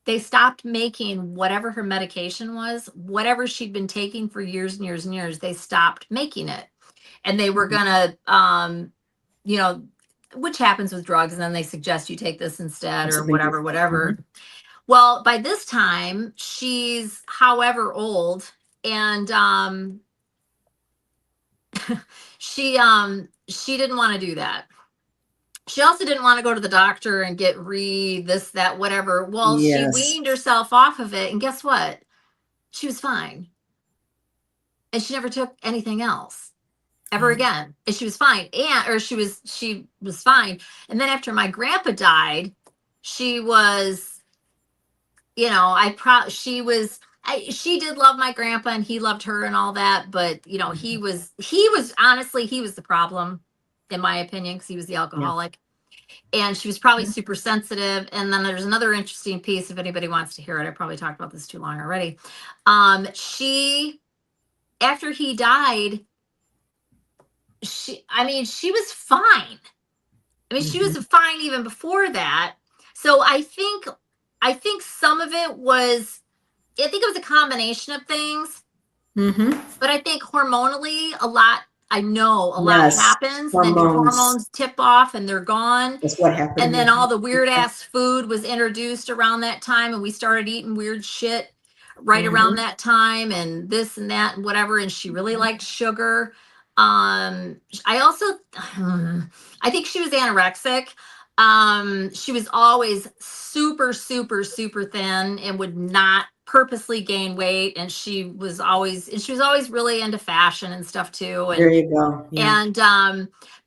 they stopped making whatever her medication was, whatever she'd been taking for years and years and years, they stopped making it. And they were Mhm. gonna, you know, which happens with drugs, and then they suggest you take this instead or Something whatever, different. whatever. Mhm. Well, by this time, she's however old, and she didn't want to do that. She also didn't want to go to the doctor and get this, that, whatever. Well, she Yes. weaned herself off of it, and guess what? She was fine. And she never took anything else ever Yeah. again. And she was fine. Or she was fine. And then after my grandpa died, she was, she did love my grandpa and he loved her and all that, but he Mhm. was honestly, he was the problem in my opinion, because he was the Yeah. alcoholic. And she was probably Mhm. super sensitive. And then there's another interesting piece, if anybody wants to hear it. I probably talked about this too long already. She After he died, she was fine. I mean, she was Mhm. fine even before that. So I think some of it was, I think it was a combination of things, Mhm. but I think hormonally a lot Yes. happens, and then your Hormones. hormones tip off and they're gone. That's what happened to And then me. all the weird ass food was introduced around that time, and we started eating weird shit right around Mhm. that time, and this and that and whatever. And she really Mhm. liked sugar. I also, I think she was anorexic. She was always super, super, super thin and would not purposely gain weight. And she was always really into fashion and stuff too. There you go. Yeah. And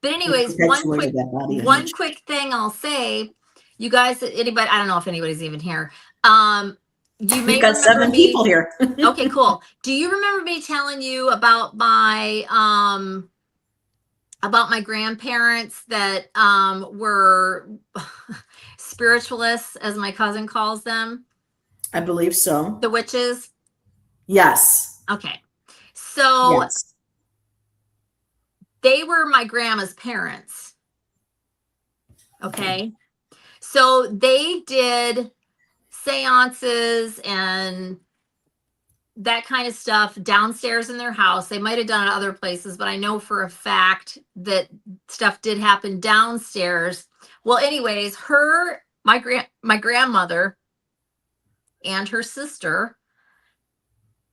but It anyways, perpetuated that body one image. quick thing I'll say, you guys, anybody, I don't know if anybody's even here. Um, you We've may got remember 7 people me. here. Okay, cool. Do you remember me telling you about my grandparents that were spiritualists, as my cousin calls them, I believe so. the witches? Yes. Okay. So Yes. they were my grandma's parents. Okay. So they did seances and that kind of stuff downstairs in their house. They might have done it other places, but I know for a fact that stuff did happen downstairs. Well, anyways, my grandmother and her sister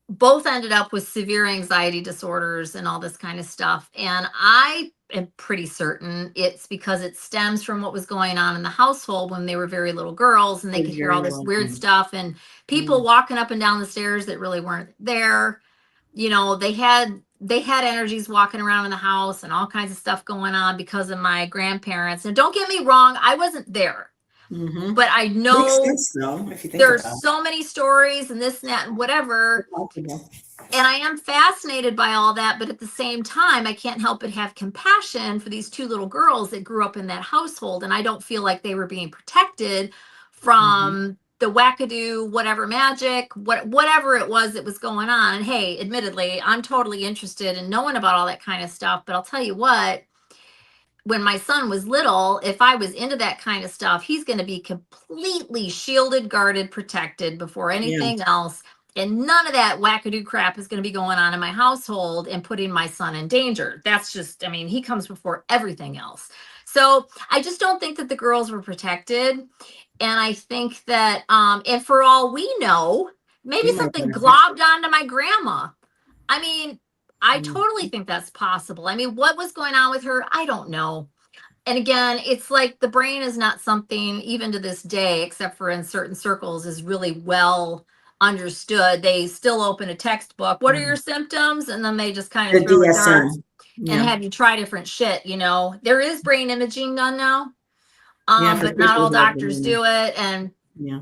both ended up with severe anxiety disorders and all this kind of stuff. And I am pretty certain it's because it stems from what was going on in the household when they were very little girls, and they Could could hear all very this well weird be. stuff and people Mm. walking up and down the stairs that really weren't there. They had energies walking around in the house and all kinds of stuff going on because of my grandparents. And don't get me wrong, I wasn't there. Mhm. But I Makes know sense though, if you think there are about so many stories and this and that and whatever. it. And I am fascinated by all that, but at the same time, I can't help but have compassion for these two little girls that grew up in that household. And I don't feel like they were being protected Mhm. from the wackadoo, whatever magic, whatever it was that was going on. And hey, admittedly, I'm totally interested in knowing about all that kind of stuff. But I'll tell you what, when my son was little, if I was into that kind of stuff, he's going to be completely shielded, guarded, protected before Yeah. anything else. And none of that wackadoo crap is going to be going on in my household and putting my son in danger. That's just, I mean, he comes before everything else. So I just don't think that the girls were protected. And I think that, and for all we know, maybe She might have something been affected. globbed onto my grandma. I mean, I Mm. totally think that's possible. I mean, what was going on with her? I don't know. And again, it's like the brain is not something, even to this day, except for in certain circles, is really well understood. They still open a textbook. What are your symptoms? And then they just kind The of throw a dart DSM. and Yeah. have you try different shit. There is brain imaging done now, Yeah, for but not people all who have doctors dementia. do it. And Yeah.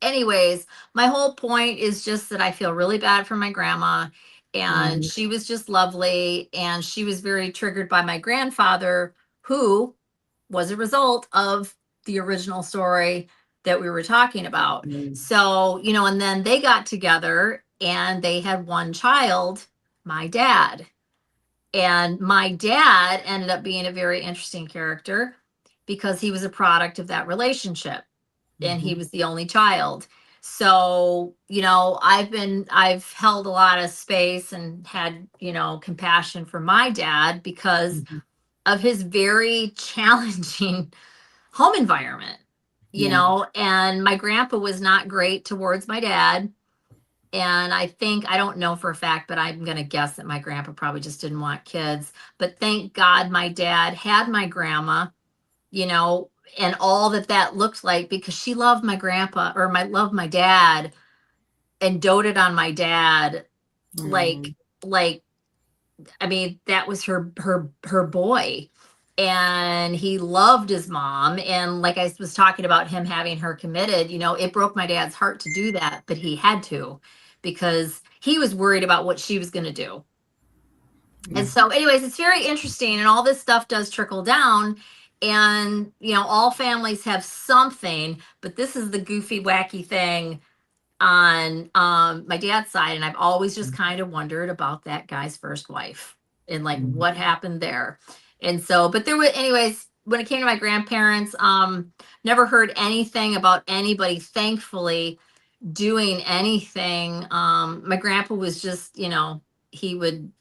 anyways, my whole point is just that I feel really bad for my grandma. And Mhm. she was just lovely. And she was very triggered by my grandfather, who was a result of the original story that we were talking about. Mm. So, and then they got together and they had one child, my dad. And my dad ended up being a very interesting character because he was a product of that relationship and he Mhm. was the only child. So, I've held a lot of space and had, compassion for my dad because Mhm. of his very challenging home environment, Yeah. and my grandpa was not great towards my dad. And I don't know for a fact, but I'm going to guess that my grandpa probably just didn't want kids. But thank God my dad had my grandma, you know, and all that looked like, because she loved my grandpa, or loved my dad and doted on my dad. Like, Mm. like, I mean, that was her boy. And he loved his mom. And like I was talking about him having her committed, it broke my dad's heart to do that, but he had to because he was worried about what she was going to do. Yeah. And so, anyways, it's very interesting. And all this stuff does trickle down. And, all families have something, but this is the goofy, wacky thing on my dad's side. And I've always just kind of wondered about that guy's first wife and like Mhm. what happened there. And so, but there were, anyways, when it came to my grandparents, never heard anything about anybody, thankfully, doing anything. My grandpa was just, he would,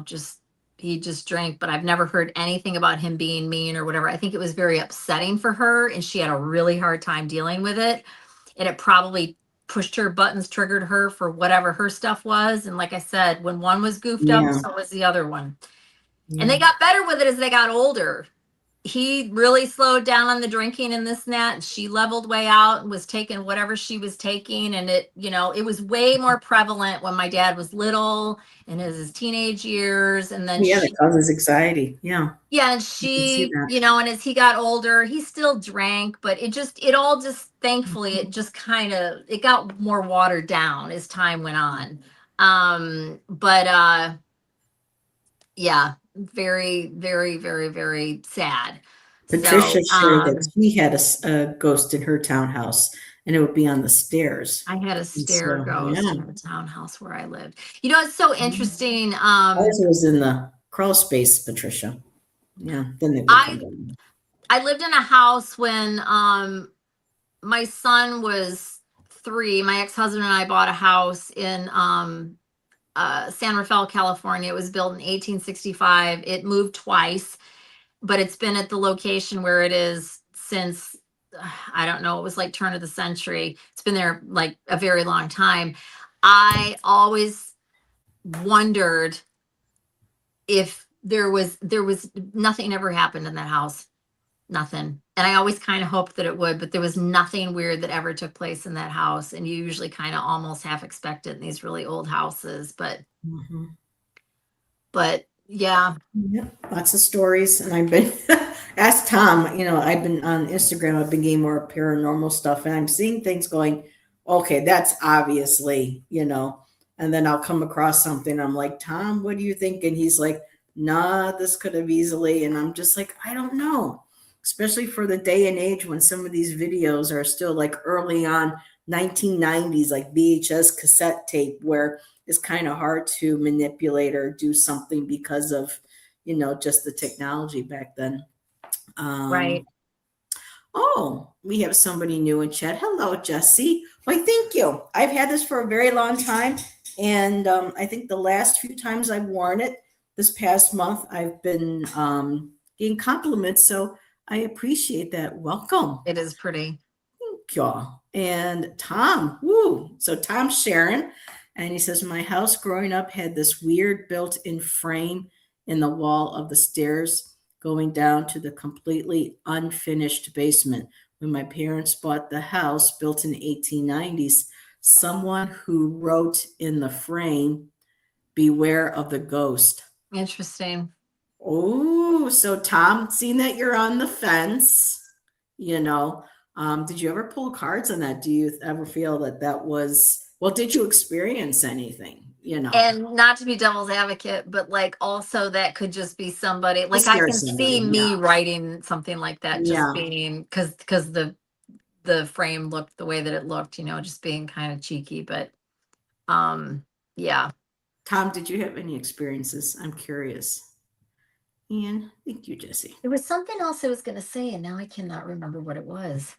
just he just drank, but I've never heard anything about him being mean or whatever. I think it was very upsetting for her and she had a really hard time dealing with it. And it probably pushed her buttons, triggered her for whatever her stuff was. And like I said, when one was goofed up, Yeah. so was the other one. And Yeah. they got better with it as they got older. He really slowed down on the drinking and this and that. And she leveled way out and was taking whatever she was taking. And it was way more prevalent when my dad was little and his teenage years. And then Yeah, that causes anxiety. Yeah. yeah, and I can see she, that. and as he got older, he still drank, but it all just, thankfully, it just kind of, it got more watered down as time went on. But yeah, very, very, very, very sad. Patricia So, shared that she had a ghost in her townhouse, and it would be on the stairs. I had a And stair so, ghost yeah, in the townhouse where I lived. It's so interesting. ours was in the crawl space, Patricia. Yeah, then they would come I down. I lived in a house when my son was 3. My ex-husband and I bought a house in San Rafael, California. It was built in 1865. It moved twice, but it's been at the location where it is since I don't know, it was like turn of the century. It's been there like a very long time. I always wondered if there was nothing ever happened in that house. Nothing. And I always kind of hoped that it would, but there was nothing weird that ever took place in that house. And you usually kind of almost half expect it in these really old houses. Mhm. But yeah, Yep, lots of stories, and I've been Ask Tom. I've been on Instagram. I've been getting more paranormal stuff, and I'm seeing things going, okay, that's obviously. And then I'll come across something. I'm like, Tom, what do you think? And he's like, nah, this could have easily. And I'm just like, I don't know. Especially for the day and age when some of these videos are still like early on 1990s, like VHS cassette tape, where it's kind of hard to manipulate or do something because of, just the technology back then. Right. Um, oh, we have somebody new in chat. Hello, Jesse. Why, thank you. I've had this for a very long time. And I think the last few times I've worn it this past month, I've been getting compliments. So I appreciate that. Welcome. It is pretty. Thank y'all. And Tom, woo. So Tom's sharing. And he says, my house growing up had this weird built in frame in the wall of the stairs going down to the completely unfinished basement. When my parents bought the house built in the 1890s, someone who wrote in the frame, beware of the ghost. Interesting. Oh, so Tom, seeing that you're on the fence, did you ever pull cards on that? Do you ever feel that was, well, did you experience anything, And not to be devil's advocate, but like also that could just be somebody, like I scare can see somebody? me writing something like that, just Yeah. being because the frame looked the way that it looked, just being kind of cheeky. But yeah. Tom, did you have any experiences? I'm curious. And thank you, Jesse. There was something else I was going to say, and now I cannot remember what it was.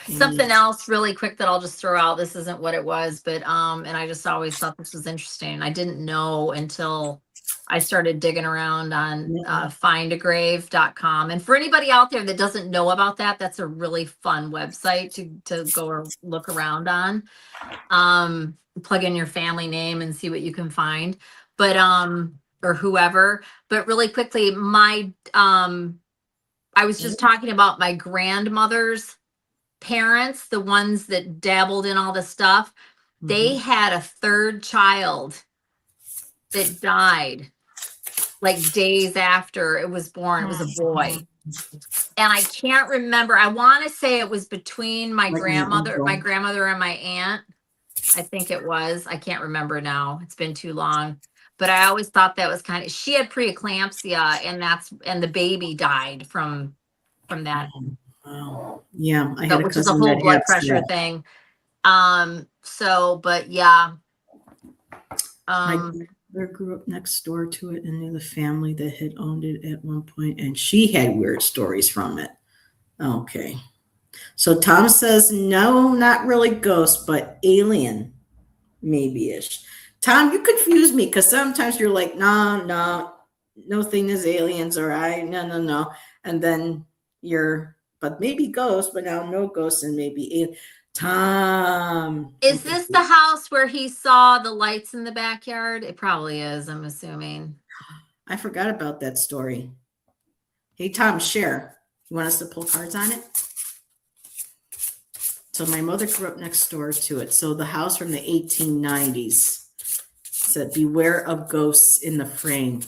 Something else really quick that I'll just throw out. This isn't what it was, but and I just always thought this was interesting. I didn't know until I started digging around on findagrave.com. And for anybody out there that doesn't know about that, that's a really fun website to go or look around on. Plug in your family name and see what you can find. But or whoever. But really quickly, I was just talking about my grandmother's parents, the ones that dabbled in all this stuff. They had a third child that died like days after it was born. It was a boy. And I can't remember. I want to say it was between my grandmother and my aunt. I think it was. I can't remember now. It's been too long. But I always thought that was kind of, she had preeclampsia, and the baby died from that. Wow. Yeah, I had which is a whole blood pressure thing. But yeah. My brother grew up next door to it and knew the family that had owned it at one point, and she had weird stories from it. Okay. So Tom says, no, not really ghost, but alien, maybe-ish. Tom, you confuse me because sometimes you're like, no thing is aliens, or no. And then but maybe ghost, but now no ghosts, and maybe alien. Tom. Is this the house where he saw the lights in the backyard? It probably is, I'm assuming. I forgot about that story. Hey, Tom, share. You want us to pull cards on it? So my mother grew up next door to it. So the house from the 1890s said, beware of ghosts in the frame.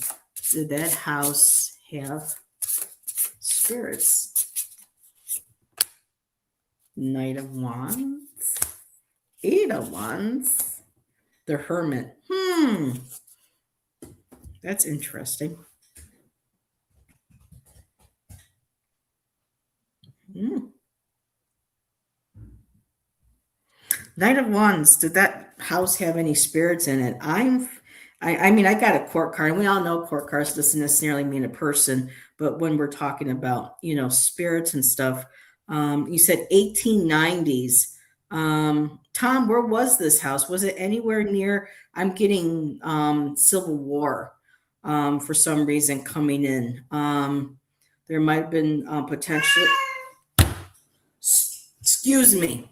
Did that house have spirits? Knight of Wands, Eight of Wands, the Hermit. That's interesting. Knight of Wands. Did that house have any spirits in it? I mean, I got a court card, and we all know court cards doesn't necessarily mean a person, but when we're talking about, spirits and stuff, you said 1890s. Tom, where was this house? Was it anywhere near? I'm getting Civil War for some reason coming in. There might have been potentially. Excuse me.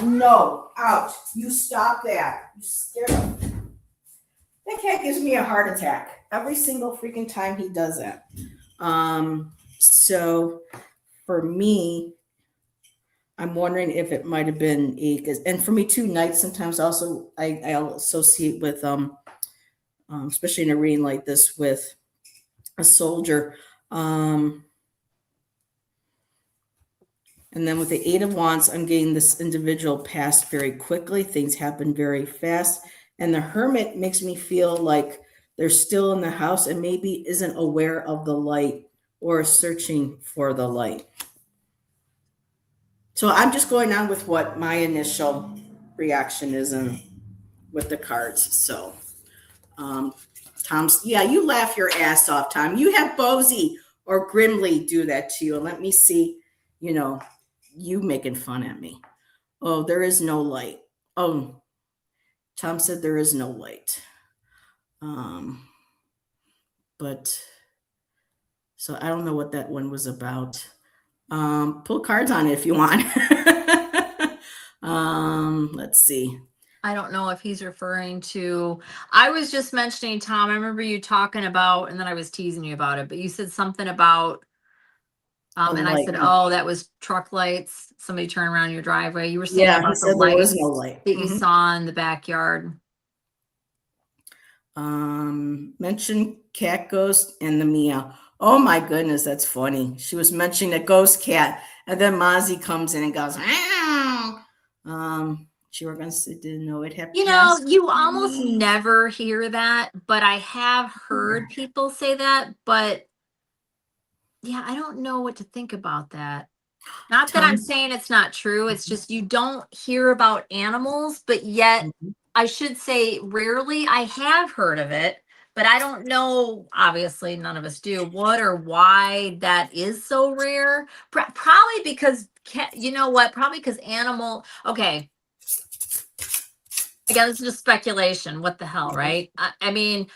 No, out. You stop that. You scared him. That cat gives me a heart attack every single freaking time he does that. So for me, I'm wondering if it might have been and for me too, nights sometimes also I'll associate with especially in a reading like this with a soldier. And then with the Eight of Wands, I'm getting this individual passed very quickly. Things happen very fast. And the Hermit makes me feel like they're still in the house and maybe isn't aware of the light or searching for the light. So I'm just going on with what my initial reaction is with the cards. So, Tom's, yeah, you laugh your ass off, Tom. You have Bozy or Grimly do that to you. And let me see, you making fun at me. Oh, there is no light. Oh, Tom said there is no light. But so I don't know what that one was about. Pull cards on it if you want. Let's see. I don't know if he's referring to, I was just mentioning, Tom, I remember you talking about, and then I was teasing you about it, but you said something about, and I said, oh, that was truck lights. Somebody turned around your driveway. You were saying about the there was lights no light that you saw in the backyard. Mention cat ghost and the meow. Oh my goodness, that's funny. She was mentioning a ghost cat, and then Mozzie comes in and goes, meow. She were gonna say, didn't know it had passed. You almost never hear that, but I have heard people say that. But yeah, I don't know what to think about that. Not that I'm saying it's not true. It's just you don't hear about animals, but yet I should say rarely. I have heard of it, but I don't know. Obviously, none of us do what or why that is so rare. Probably because, you know what? Probably because animal. Okay. Again, this is just speculation. What the hell, right? I mean,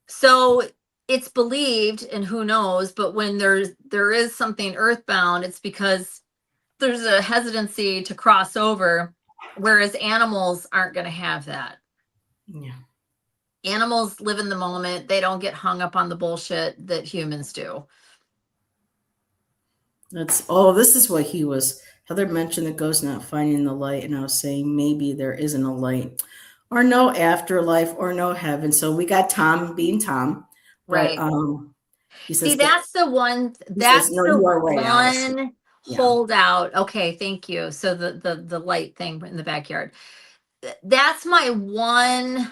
so it's believed, and who knows, but when there is something earthbound, it's because there's a hesitancy to cross over, whereas animals aren't going to have that. Yeah. Animals live in the moment. They don't get hung up on the bullshit that humans do. This is what he was. Heather mentioned the ghost not finding the light, and I was saying maybe there isn't a light, or no afterlife, or no heaven. So we got Tom being Tom, right? He says, see, that's the one. That's no, the right, one holdout. Okay, thank you. So the light thing in the backyard. That's my one,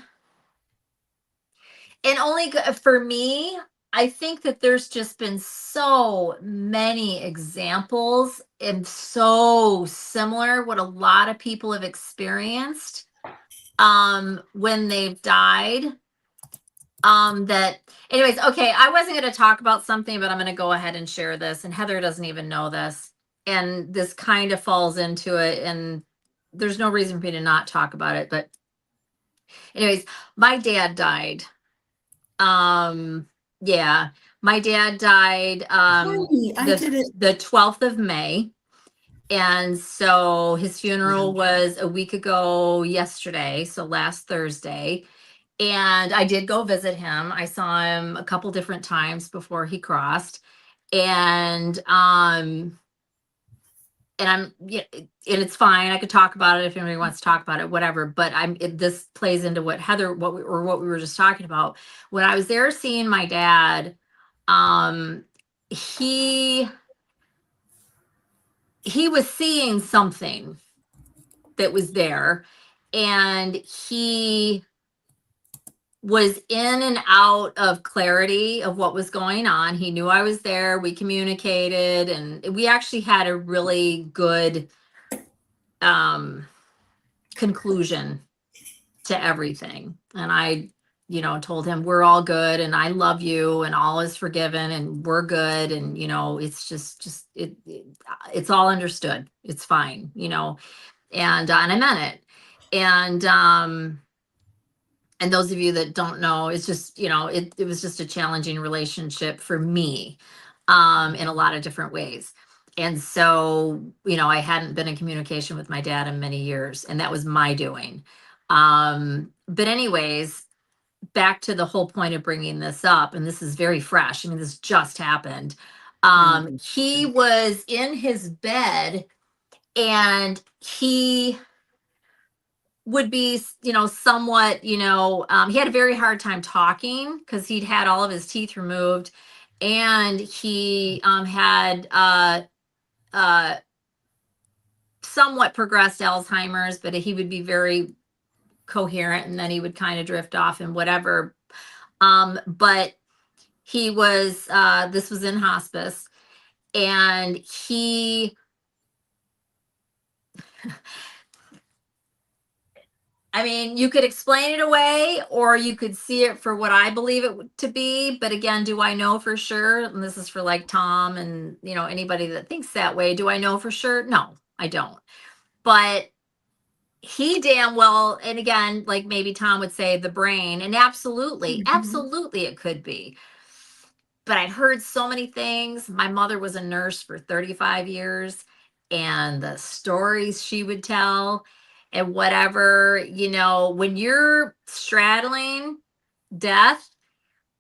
and only for me. I think that there's just been so many examples and so similar what a lot of people have experienced when they've died. That anyways, okay, I wasn't going to talk about something, but I'm going to go ahead and share this, and Heather doesn't even know this, and this kind of falls into it, and there's no reason for me to not talk about it, but anyways, my dad died. Yeah, my dad died the 12th of May. And so his funeral was a week ago yesterday, so last Thursday. And I did go visit him. I saw him a couple different times before he crossed. And I'm and it's fine. I could talk about it if anybody wants to talk about it, whatever. But this plays into what Heather, what we were just talking about. When I was there seeing my dad, he was seeing something that was there, and he was in and out of clarity of what was going on. He knew I was there. We communicated, and we actually had a really good conclusion to everything. And I, told him we're all good, and I love you, and all is forgiven, and we're good, and it's just it's all understood. It's fine, and I meant it. And those of you that don't know, it's just, it was just a challenging relationship for me in a lot of different ways. And so, I hadn't been in communication with my dad in many years, and that was my doing. But anyways, back to the whole point of bringing this up, and this is very fresh. I mean, this just happened. He was in his bed, and he would be, somewhat, he had a very hard time talking because he'd had all of his teeth removed, and he had somewhat progressed Alzheimer's, but he would be very coherent, and then he would kind of drift off and whatever. But he was, this was in hospice, and I mean, you could explain it away, or you could see it for what I believe it to be. But again, do I know for sure? And this is for like Tom and, anybody that thinks that way. Do I know for sure? No, I don't. But he damn well, and again, like maybe Tom would say the brain, and absolutely, absolutely it could be. But I'd heard so many things. My mother was a nurse for 35 years, and the stories she would tell and whatever, when you're straddling death,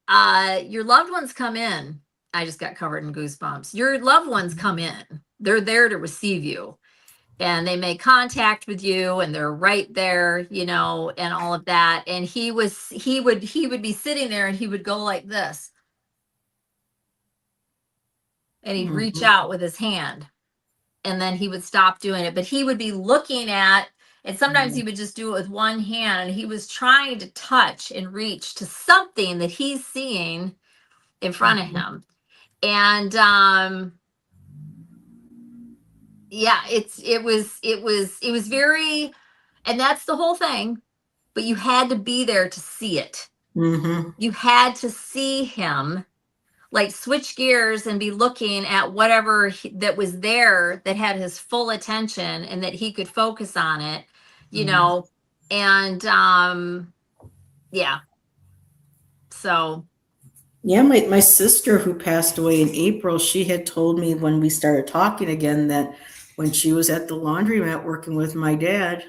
your loved ones come in. I just got covered in goosebumps. Your loved ones come in. They're there to receive you, and they make contact with you, and they're right there, and all of that. And he would be sitting there, and he would go like this, and he'd reach out with his hand, and then he would stop doing it. But he would be looking at, and sometimes he would just do it with one hand, and he was trying to touch and reach to something that he's seeing in front of him. And yeah, it was very, and that's the whole thing. But you had to be there to see it. You had to see him, like, switch gears and be looking at whatever that was there that had his full attention, and that he could focus on it, and yeah. So yeah, my sister who passed away in April, she had told me when we started talking again that when she was at the laundromat working with my dad,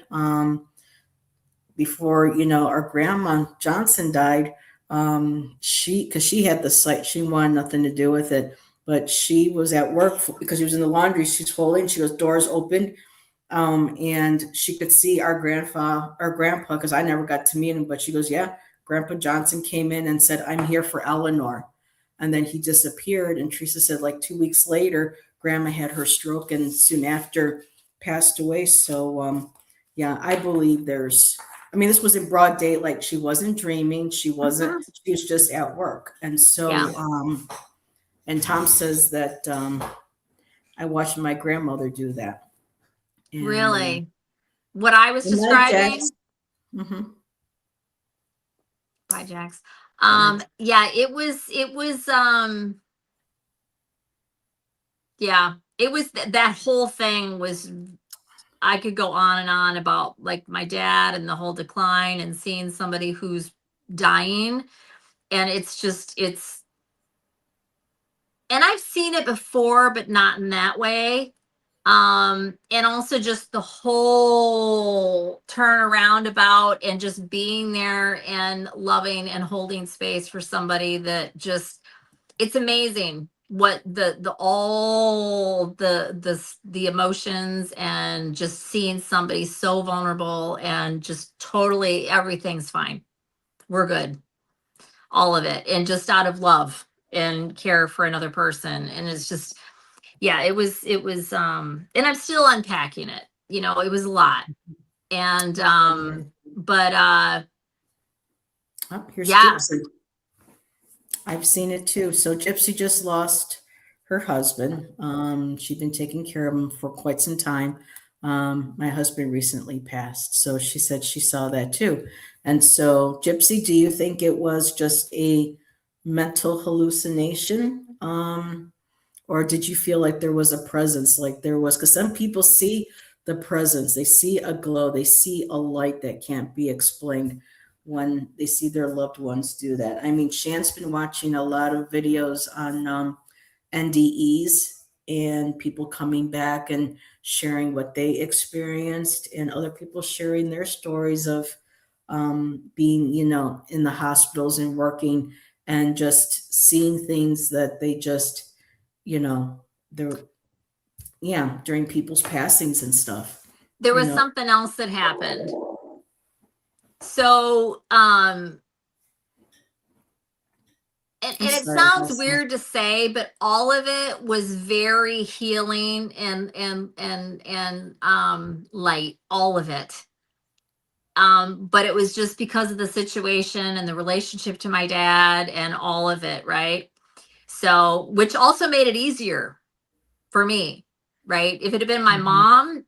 before our grandma Johnson died, because she had the site, she wanted nothing to do with it, but she was at work because she was in the laundry. She's folding. She goes, doors open, and she could see our grandpa, because I never got to meet him, but she goes, yeah, Grandpa Johnson came in and said, I'm here for Eleanor. And then he disappeared. And Teresa said, like 2 weeks later, Grandma had her stroke and soon after passed away. So, yeah, I believe this was in broad daylight. She wasn't dreaming. She wasn't, she was just at work. And so, yeah. And Tom says that I watched my grandmother do that. And, really, what I was describing. Bye, Jax. Yeah, it was yeah, it was that whole thing was, I could go on and on about like my dad and the whole decline and seeing somebody who's dying. And and I've seen it before, but not in that way. And also just the whole turnaround about, and just being there and loving and holding space for somebody that just, it's amazing what all the emotions, and just seeing somebody so vulnerable, and just totally everything's fine. We're good. All of it. And just out of love and care for another person. And it's just, yeah, it was, and I'm still unpacking it. It was a lot. And, but, here's yeah. Gypsy. I've seen it too. So Gypsy just lost her husband. She'd been taking care of him for quite some time. My husband recently passed. So she said she saw that too. And so, Gypsy, do you think it was just a mental hallucination? Or did you feel like there was a presence, like there was? Because some people see the presence, they see a glow, they see a light that can't be explained when they see their loved ones do that. I mean, Shan's been watching a lot of videos on NDEs and people coming back and sharing what they experienced, and other people sharing their stories of being, in the hospitals and working and just seeing things that they just, they're, yeah, during people's passings and stuff. There was something else that happened. So, and I'm it sorry, sounds Allyson. weird to say, but all of it was very healing and light, all of it. But it was just because of the situation and the relationship to my dad and all of it, right? So, which also made it easier for me, right? If it had been my Mhm. mom,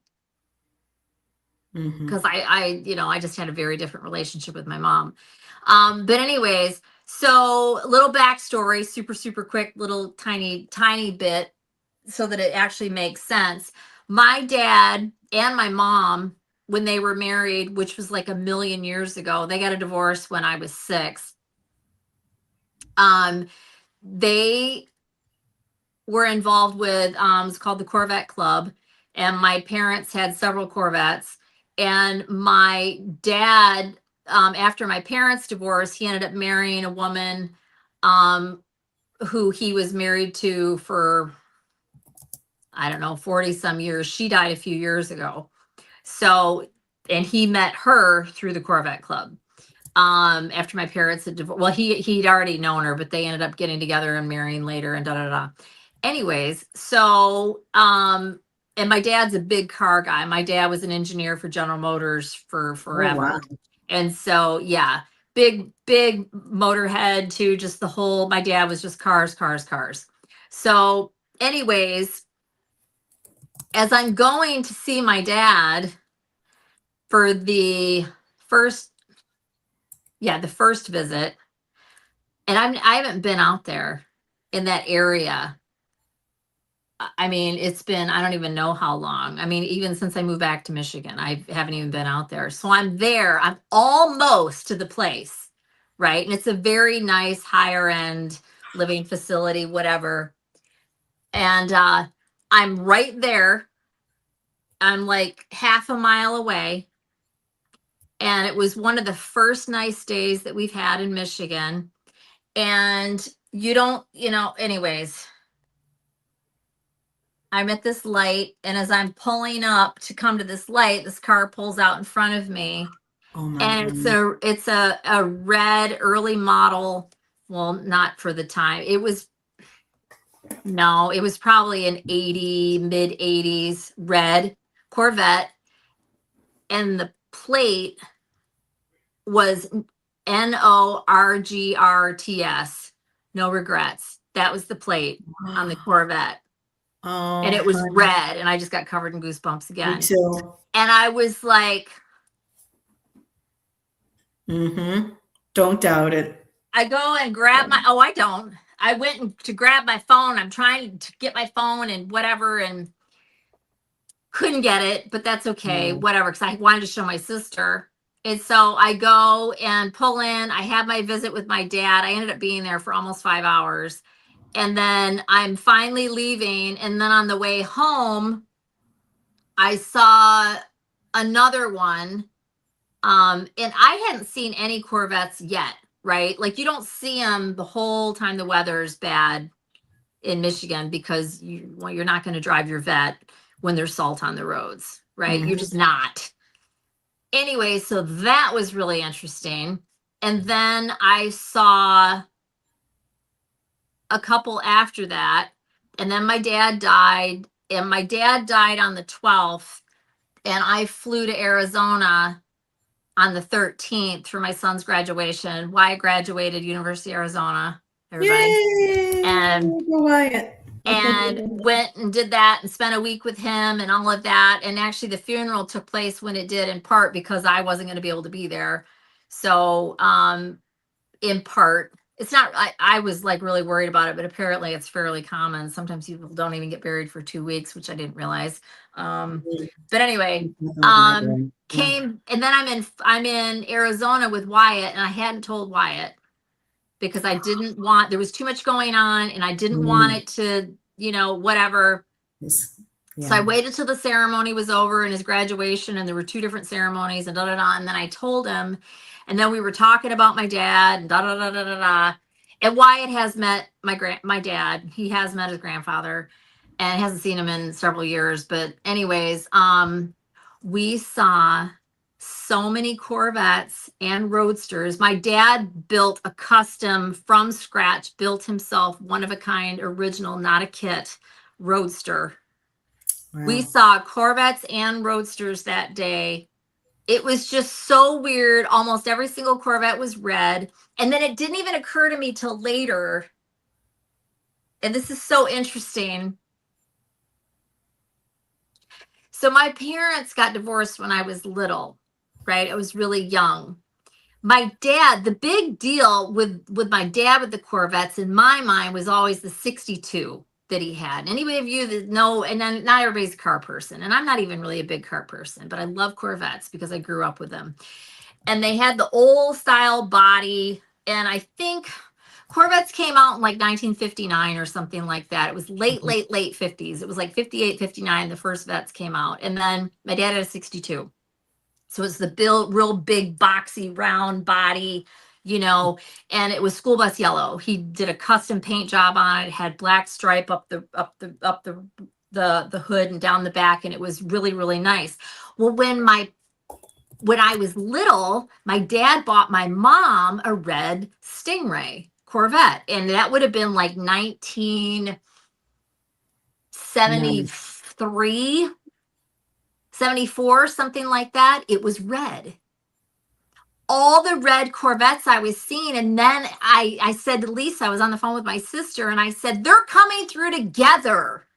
because Mhm. I just had a very different relationship with my mom. But anyways, so little backstory, super, super quick, little tiny bit so that it actually makes sense. My dad and my mom, when they were married, which was like a million years ago, they got a divorce when I was 6. They were involved with it's called the Corvette Club, and my parents had several Corvettes. And my dad, after my parents' divorce, he ended up marrying a woman um, who he was married to for, I don't know, 40 some years. She died a few years ago. So, and he met her through the Corvette Club. After my parents had divorced, well, he'd already known her, but they ended up getting together and marrying later and da da da. Anyways, so and my dad's a big car guy. My dad was an engineer for General Motors for Oh, wow. forever. And so yeah, big motorhead to just the whole, my dad was just cars, cars, cars. So anyways, as I'm going to see my dad for the first, the first visit, and I haven't been out there in that area. I mean, it's been, I don't even know how long. I mean, even since I moved back to Michigan, I haven't even been out there. So I'm there. I'm almost to the place, right? And it's a very nice higher end living facility, whatever. And I'm right there. I'm like half a mile away. And it was one of the first nice days that we've had in Michigan. And you don't, anyways, I'm at this light, and as I'm pulling up to come to this light, this car pulls out in front of me, Oh my and goodness. it's a red early model. Well, not for the time. It was, no, it was probably an 80, mid 80s red Corvette, and the plate was NORGRTS. No regrets. That was the plate on the Corvette. And Oh, it was honey. red, and I just got covered in goosebumps Me again. too. And I was like, Mm-hmm. Don't doubt it. I go and grab my, oh, I don't. I went to grab my phone. I'm trying to get my phone and whatever, and couldn't get it, but that's okay, No. whatever, because I wanted to show my sister. And so I go and pull in. I have my visit with my dad. I ended up being there for almost 5 hours. And then I'm finally leaving. And then on the way home, I saw another one. And I hadn't seen any Corvettes yet, right? Like you don't see them the whole time the weather's bad in Michigan because you're not going to drive your vet when there's salt on the roads, right? You're Mhm. just not. Anyway, so that was really interesting. And then I saw a couple after that. And then my dad died. And my dad died on the 12th. And I flew to Arizona on the 13th for my son's graduation. Wyatt graduated University of Arizona, everybody. Yay! And Go Wyatt. went and did that and spent a week with him and all of that. And actually the funeral took place when it did, in part because I wasn't going to be able to be there. So in part, it's not, I was like really worried about it, but apparently it's fairly common. Sometimes people don't even get buried for 2 weeks, which I didn't realize. But anyway, With my grand. Yeah. came, and then I'm in Arizona with Wyatt, and I hadn't told Wyatt because I didn't want, there was too much going on and I didn't want Mm. it to, whatever. Yes. So I Yeah. waited till the ceremony was over and his graduation, and there were 2 different ceremonies and da da da. And then I told him, and then we were talking about my dad and da da da da da da. And Wyatt has met my dad. He has met his grandfather, and hasn't seen him in several years. But anyways, we saw so many Corvettes and Roadsters. My dad built a custom from scratch, built himself one of a kind, original, not a kit, Roadster. We Wow. saw Corvettes and Roadsters that day. It was just so weird. Almost every single Corvette was red. And then it didn't even occur to me till later. And this is so interesting. So my parents got divorced when I was little, right? I was really young. My dad, the big deal with my dad with the Corvettes in my mind was always the 62 that he had. Anybody of you that know, and then not everybody's a car person, and I'm not even really a big car person, but I love Corvettes because I grew up with them. And they had the old style body, and I think Corvettes came out in like 1959 or something like that. It was late 50s. It was like 58, 59, the first Vets came out. And then my dad had a 62. So it's the real big, boxy, round body, and it was school bus yellow. He did a custom paint job on it, had black stripe up the hood and down the back, and it was really, really nice. Well, when I was little, my dad bought my mom a red Stingray Corvette, and that would have been like 1973. 74, something like that. It was red. All the red Corvettes I was seeing. And then I said to Lisa, I was on the phone with my sister, and I said, they're coming through together.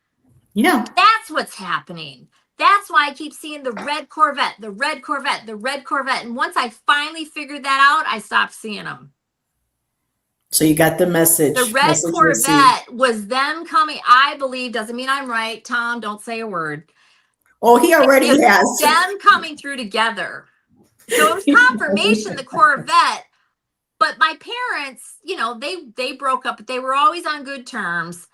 Yeah. That's what's happening. That's why I keep seeing the red Corvette, the red Corvette, the red Corvette. And once I finally figured that out, I stopped seeing them. So you got the message. The red Message Corvette received. was them coming, I believe, doesn't mean I'm right. Tom, don't say a word. Oh, he already has. Them coming through together. So it was confirmation, the Corvette. But my parents, they broke up, but they were always on good terms.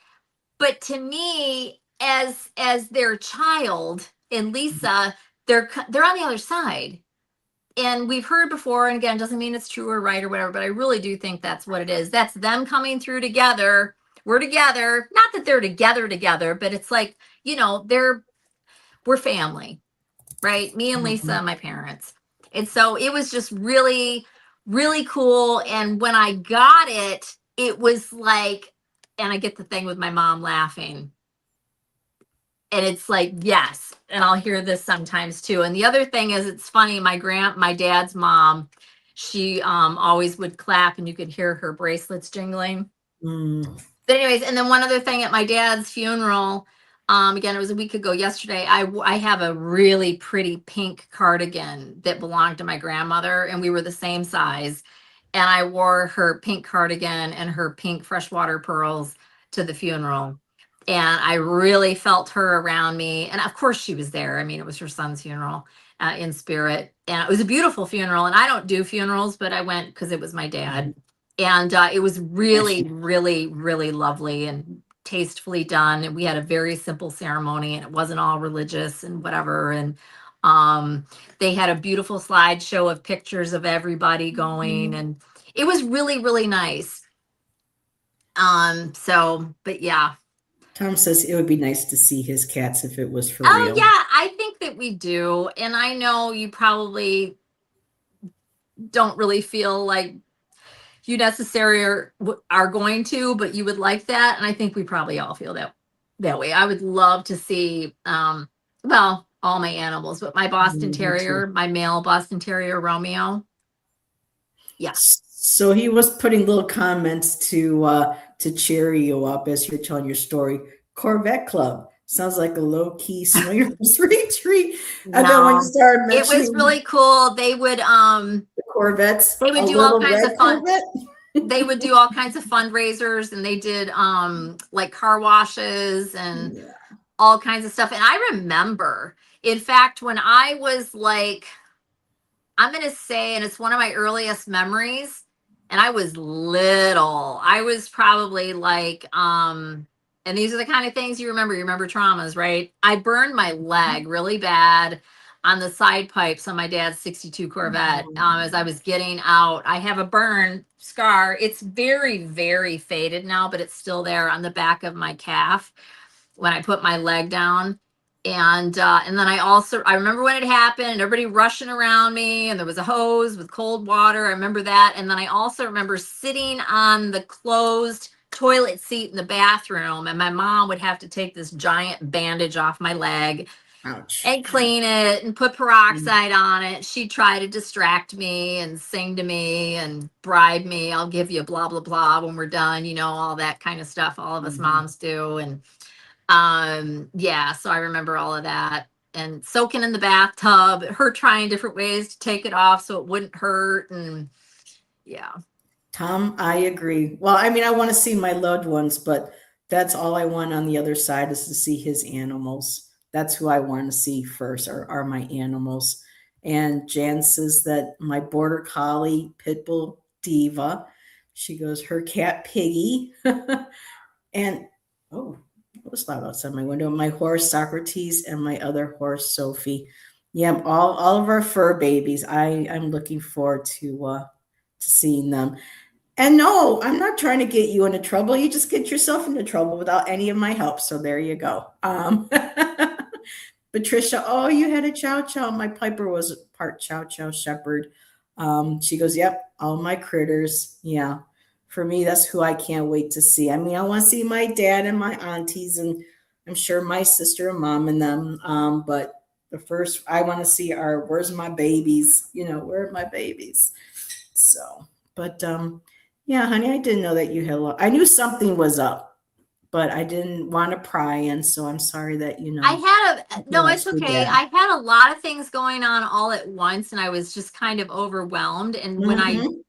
But to me, as their child and Lisa, they're on the other side. And we've heard before, and again, doesn't mean it's true or right or whatever, but I really do think that's what it is. That's them coming through together. We're together. Not that they're together, but it's like, we're family, right? Me and Lisa and my parents. And so it was just really, really cool. And when I got it, it was like, and I get the thing with my mom laughing. And it's like, yes. And I'll hear this sometimes too. And the other thing is, it's funny, my dad's mom, she always would clap, and you could hear her bracelets jingling. But anyways, and then one other thing at my dad's funeral, again, it was a week ago yesterday, I have a really pretty pink cardigan that belonged to my grandmother, and we were the same size. And I wore her pink cardigan and her pink freshwater pearls to the funeral. And I really felt her around me. And of course she was there. I mean, it was her son's funeral in spirit. And it was a beautiful funeral. And I don't do funerals, but I went because it was my dad. And it was really, really, really lovely and tastefully done. And we had a very simple ceremony, and it wasn't all religious and whatever. And they had a beautiful slideshow of pictures of everybody going, and it was really, really nice. But yeah. Tom says it would be nice to see his cats if it was for Oh, real. yeah, I think that we do. And I know you probably don't really feel like you necessarily are going to, but you would like that. And I think we probably all feel that way. I would love to see, all my animals, but my Boston Terrier, my male Boston Terrier, Romeo. Yeah. So he was putting little comments to cheer you up as you're telling your story. Corvette Club sounds like a low key swingers retreat. And then when you started mentioning, it was really cool. They would the Corvettes. They would do all kinds of fun. They would do all kinds of fundraisers, and they did like car washes and all kinds of stuff. And I remember, in fact, when I was like, I'm going to say, and it's one of my earliest memories, and I was little. I was probably like, and these are the kind of things you remember. You remember traumas, right? I burned my leg really bad on the side pipes on my dad's 62 Corvette as I was getting out. I have a burn scar. It's very, very faded now, but it's still there on the back of my calf when I put my leg down. And then I remember when it happened and everybody rushing around me and there was a hose with cold water. I remember that. And then I also remember sitting on the closed toilet seat in the bathroom, and my mom would have to take this giant bandage off my leg Ouch. and clean it and put peroxide on it. She'd try to distract me and sing to me and bribe me. I'll give you blah, blah, blah when we're done, all that kind of stuff all of us moms do. And yeah, so I remember all of that, and soaking in the bathtub, her trying different ways to take it off so it wouldn't hurt. And yeah. Tom, I agree. Well, I mean, I want to see my loved ones, but that's all I want on the other side is to see his animals. That's who I want to see first are my animals. And Jan says that my border collie, Pitbull Diva, she goes, her cat Piggy. And oh, it was loud outside my window. My horse Socrates and my other horse Sophie. Yeah, all of our fur babies. I'm looking forward to seeing them. And no, I'm not trying to get you into trouble. You just get yourself into trouble without any of my help. So there you go. Patricia, oh, you had a chow chow. My Piper was part chow chow shepherd. She goes, yep, all my critters. Yeah. For me, that's who I can't wait to see. I mean, I want to see my dad and my aunties, and I'm sure my sister and mom and them. But the first I want to see are where's my babies? Where are my babies? So, but yeah, honey, I didn't know that you had a lot. I knew something was up, but I didn't want to pry in. So I'm sorry that No, it's lost your okay. dad. I had a lot of things going on all at once, and I was just kind of overwhelmed. And Mhm.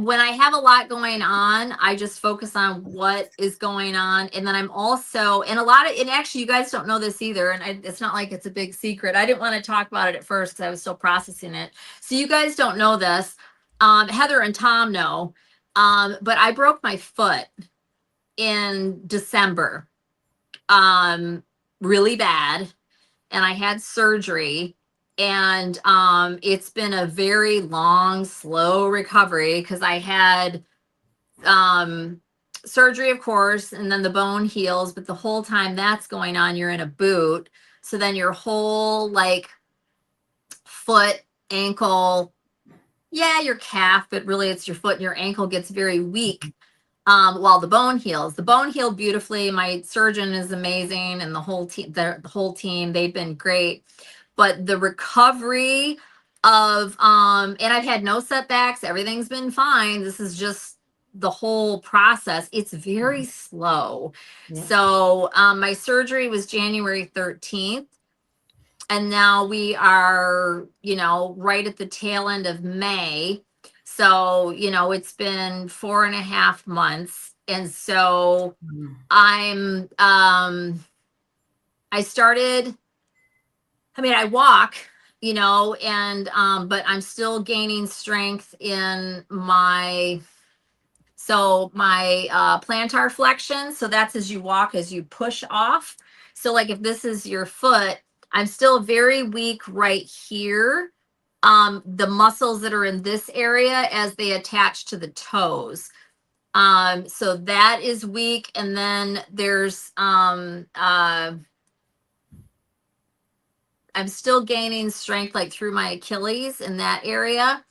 when I have a lot going on, I just focus on what is going on. And then I'm also, and actually, you guys don't know this either. And it's not like it's a big secret. I didn't want to talk about it at first because I was still processing it. So you guys don't know this. Heather and Tom know. But I broke my foot in December, really bad. And I had surgery. And it's been a very long, slow recovery because I had surgery, of course, and then the bone heals. But the whole time that's going on, you're in a boot. So then your whole foot, ankle, yeah, your calf, but really it's your foot and your ankle gets very weak while the bone heals. The bone healed beautifully. My surgeon is amazing, and the whole team, they've been great. But the recovery of and I've had no setbacks. Everything's been fine. This is just the whole process. It's very slow. Yeah. So my surgery was January 13th. And now we are, right at the tail end of May. So, it's been 4.5 months. And so I walk, and but I'm still gaining strength in my plantar flexion. So that's as you walk, as you push off. So like if this is your foot, I'm still very weak right here. The muscles that are in this area as they attach to the toes. So that is weak. And then there's I'm still gaining strength like through my Achilles in that area.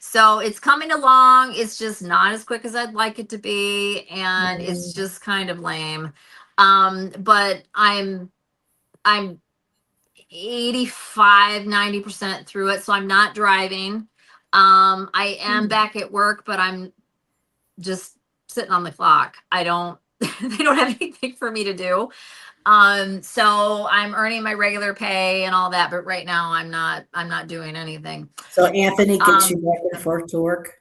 So it's coming along. It's just not as quick as I'd like it to be. And it's just kind of lame. But I'm 85-90% through it. So I'm not driving. I am back at work, but I'm just sitting on the clock. They don't have anything for me to do. So I'm earning my regular pay and all that, but right now I'm not doing anything. So Anthony gets you back and forth to work.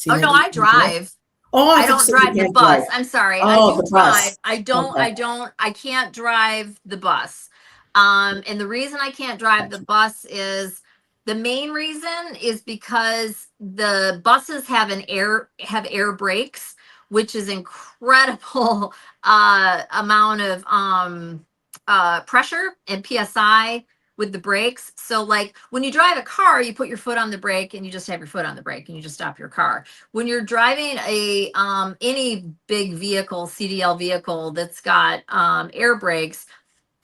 Oh no, I drive. Oh, I don't drive the bus. I'm sorry. I do drive. Bus. I can't drive the bus. And the reason I can't drive the bus is the main reason is because the buses have air brakes, which is incredible amount of pressure and PSI with the brakes. So like when you drive a car, you put your foot on the brake and you just have your foot on the brake and you just stop your car. When you're driving any big vehicle, CDL vehicle that's got air brakes,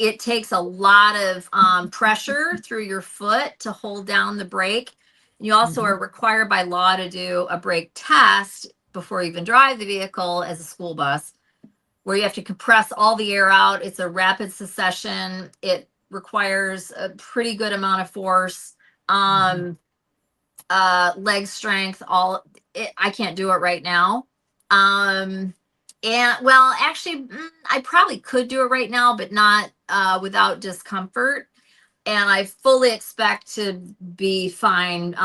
it takes a lot of pressure through your foot to hold down the brake. You also are required by law to do a brake test before you even drive the vehicle as a school bus, where you have to compress all the air out. It's a rapid succession. It requires a pretty good amount of force, leg strength, I can't do it right now. And well, actually, I probably could do it right now, but not without discomfort. And I fully expect to be fine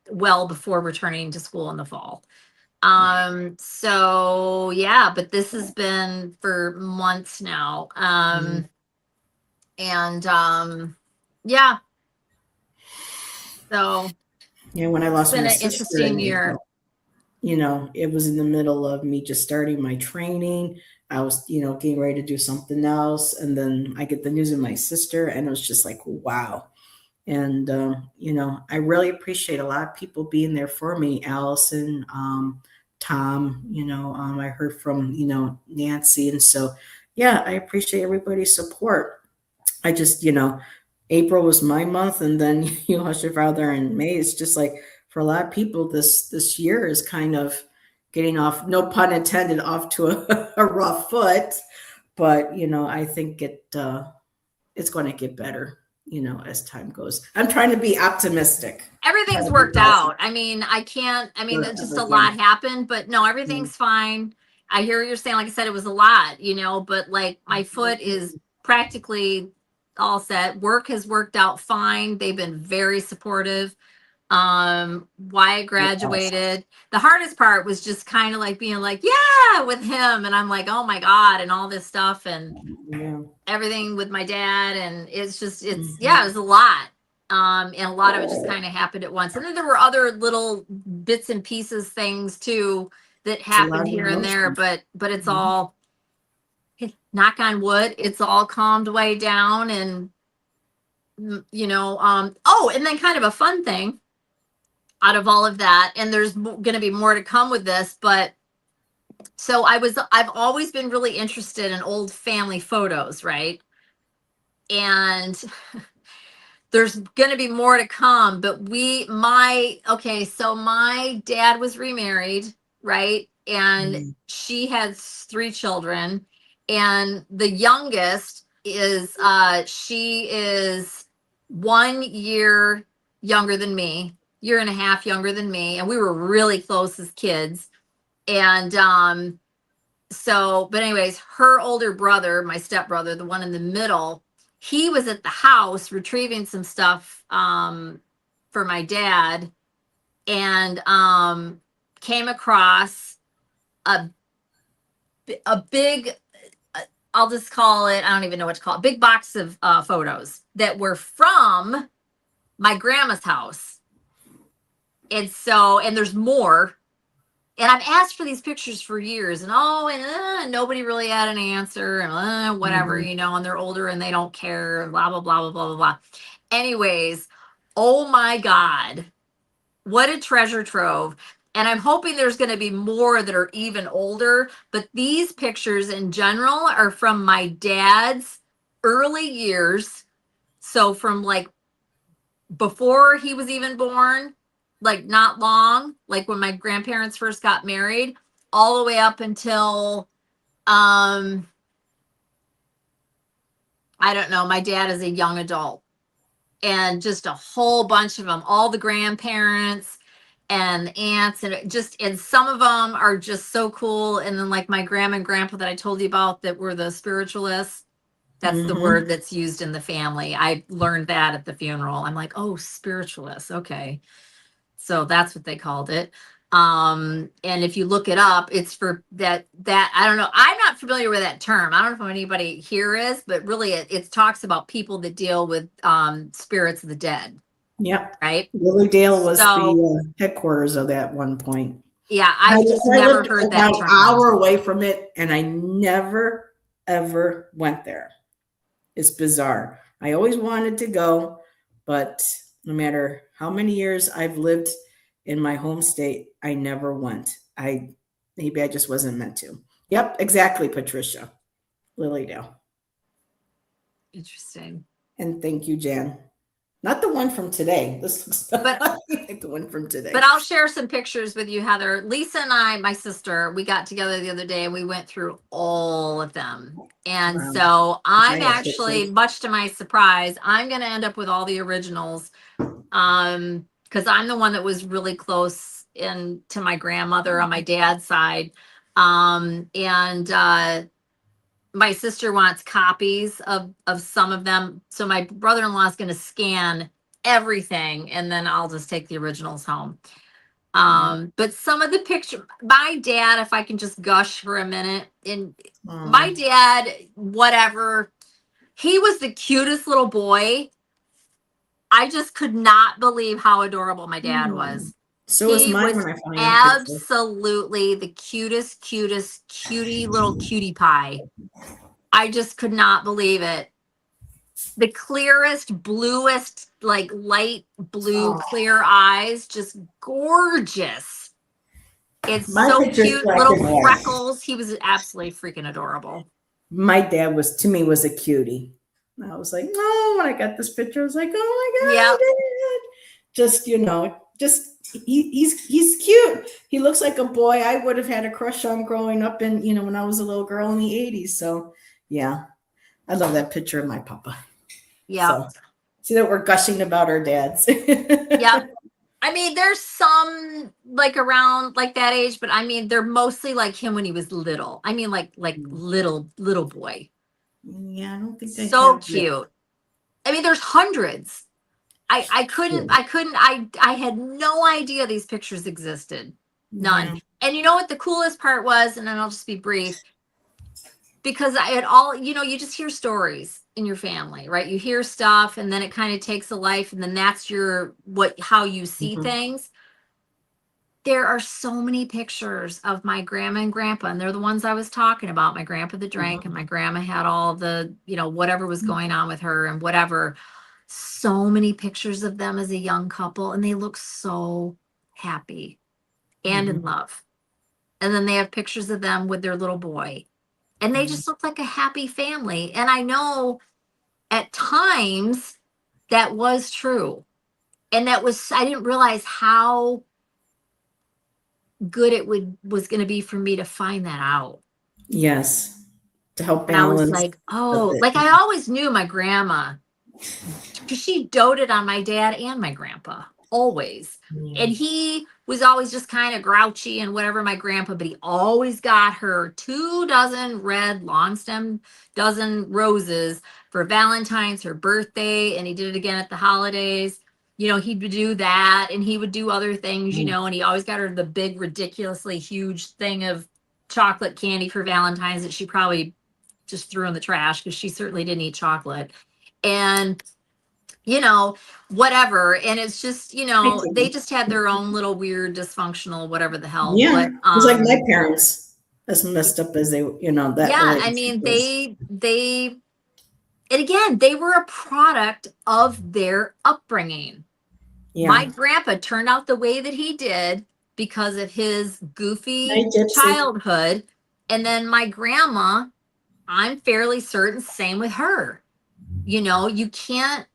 well before returning to school in the fall. So yeah, but this has been for months now. And yeah, so Yeah, when I it's lost been my an sister interesting in year. April, it was in the middle of me just starting my training. I was, getting ready to do something else. And then I get the news of my sister, and it was just like, wow. And, I really appreciate a lot of people being there for me. Allison, Tom, I heard from, Nancy. And so, yeah, I appreciate everybody's support. I just, April was my month, and then lost your father in May. It's just like for a lot of people, this year is kind of getting off, no pun intended, off to a rough foot. But I think it's going to get better, as time goes. I'm trying to be optimistic. Trying Everything's to be worked positive out. I mean, for just a lot everything. happened, but no, Mm. everything's fine. I hear what you're saying. Like I said, it was a lot, but like my foot is practically all set. Work has worked out fine. They've been very supportive. Why I Yes. graduated. The hardest part was just kind of like being like, yeah, with him. And I'm like, oh my God, and all this stuff and Yeah. everything with my dad. And yeah, it Mhm. was a lot. And a lot of it just kind of happened at once. And then there were other little bits and pieces, things too, that It's a lot happened of here and there, emotions. but it's Mhm. all, knock on wood, it's all calmed way down. And oh, and then kind of a fun thing out of all of that, and there's going to be more to come with this, but so I've always been really interested in old family photos, right? And there's going to be more to come, but so my dad was remarried, right? And Mhm. she has 3 children, and the youngest is she is 1 year younger than me, year and a half younger than me, and we were really close as kids. And but anyways, her older brother, my stepbrother, the one in the middle, he was at the house retrieving some stuff for my dad, and came across a big, I'll just call it, I don't even know what to call it, big box of photos that were from my grandma's house. And there's more. And I've asked for these pictures for years, and nobody really had an answer, and whatever, Mhm. and they're older and they don't care, blah, blah, blah, blah, blah, blah, blah. Anyways, oh my God, what a treasure trove. And I'm hoping there's going to be more that are even older, but these pictures in general are from my dad's early years. So from like before he was even born, like not long, like when my grandparents first got married, all the way up until um I don't know, my dad is a young adult, and just a whole bunch of them, all the grandparents and aunts, and some of them are just so cool. And then like my grandma and grandpa that I told you about that were the spiritualists, that's the Mhm. word that's used in the family. I learned that at the funeral. I'm like, oh, spiritualists, okay. So that's what they called it. And if you look it up, it's for that I don't know. I'm not familiar with that term. I don't know if anybody here is, but really it talks about people that deal with spirits of the dead, Yep. right? Lilydale was So the headquarters of that one point. yeah, I, I've just I never lived heard that about an term. hour away from it, and I never, ever went there. It's bizarre. I always wanted to go, but no matter how many years I've lived in my home state, I never went. Maybe I just wasn't meant to. Yep, exactly, Patricia. Lilydale. Interesting. And thank you, Jan. Not the one from today. This looks like the one from today. But I'll share some pictures with you, Heather. Lisa and I, my sister, we got together the other day and we went through all of them. And Wow. so I'm I have actually, pictures. much to my surprise, I'm going to end up with all the originals. Because I'm the one that was really close to my grandmother on my dad's side. And my sister wants copies of some of them. So my brother-in-law is going to scan everything and then I'll just take the originals home. But some of the picture, my dad, if I can just gush for a minute, and my dad, whatever, he was the cutest little boy. I just could not believe how adorable my dad was. So is He mine was when I find that picture. absolutely the cutest cutie little cutie pie. I just could not believe it. The clearest, bluest, like light blue, clear eyes, just gorgeous. It's My so picture's cute, black little and white. freckles. He was absolutely freaking adorable. My dad was, to me, was a cutie. I was like, no, when I got this picture, I was like, oh my God, Yep. Dad. Just, he's cute. He looks like a boy I would have had a crush on growing up in, when I was a little girl in the 80s. So yeah, I love that picture of my papa. Yeah. So, see that we're gushing about our dads. Yeah. I mean, there's some like around like that age, but I mean, they're mostly like him when he was little. I mean, like little boy. Yeah, I don't think they So have cute. that. I mean, there's hundreds. I had no idea these pictures existed. None. Yeah. And you know what the coolest part was, and then I'll just be brief, because I had all, you just hear stories in your family, right? You hear stuff and then it kind of takes a life and then that's how you see things. There are so many pictures of my grandma and grandpa, and they're the ones I was talking about. My grandpa that drank and my grandma had all the, whatever was going on with her and whatever. So many pictures of them as a young couple, and they look so happy and in love. And then they have pictures of them with their little boy, and they just look like a happy family. And I know at times that was true. And I didn't realize how good was going to be for me to find that out. Yes. To help And I was balance. like, oh, like I always knew my grandma, because she doted on my dad and my grandpa, always. And he was always just kind of grouchy and whatever, my grandpa, but he always got her 24 red long stem dozen roses for Valentine's, her birthday, and he did it again at the holidays. He would do that, and he would do other things, and he always got her the big, ridiculously huge thing of chocolate candy for Valentine's that she probably just threw in the trash because she certainly didn't eat chocolate. And whatever. And it's just, they just had their own little weird, dysfunctional, whatever the hell. Yeah. But It's like my parents, as messed up as they, that. Yeah, I mean, and again, they were a product of their upbringing. Yeah. My grandpa turned out the way that he did because of his goofy childhood. And then my grandma, I'm fairly certain, same with her. You can't,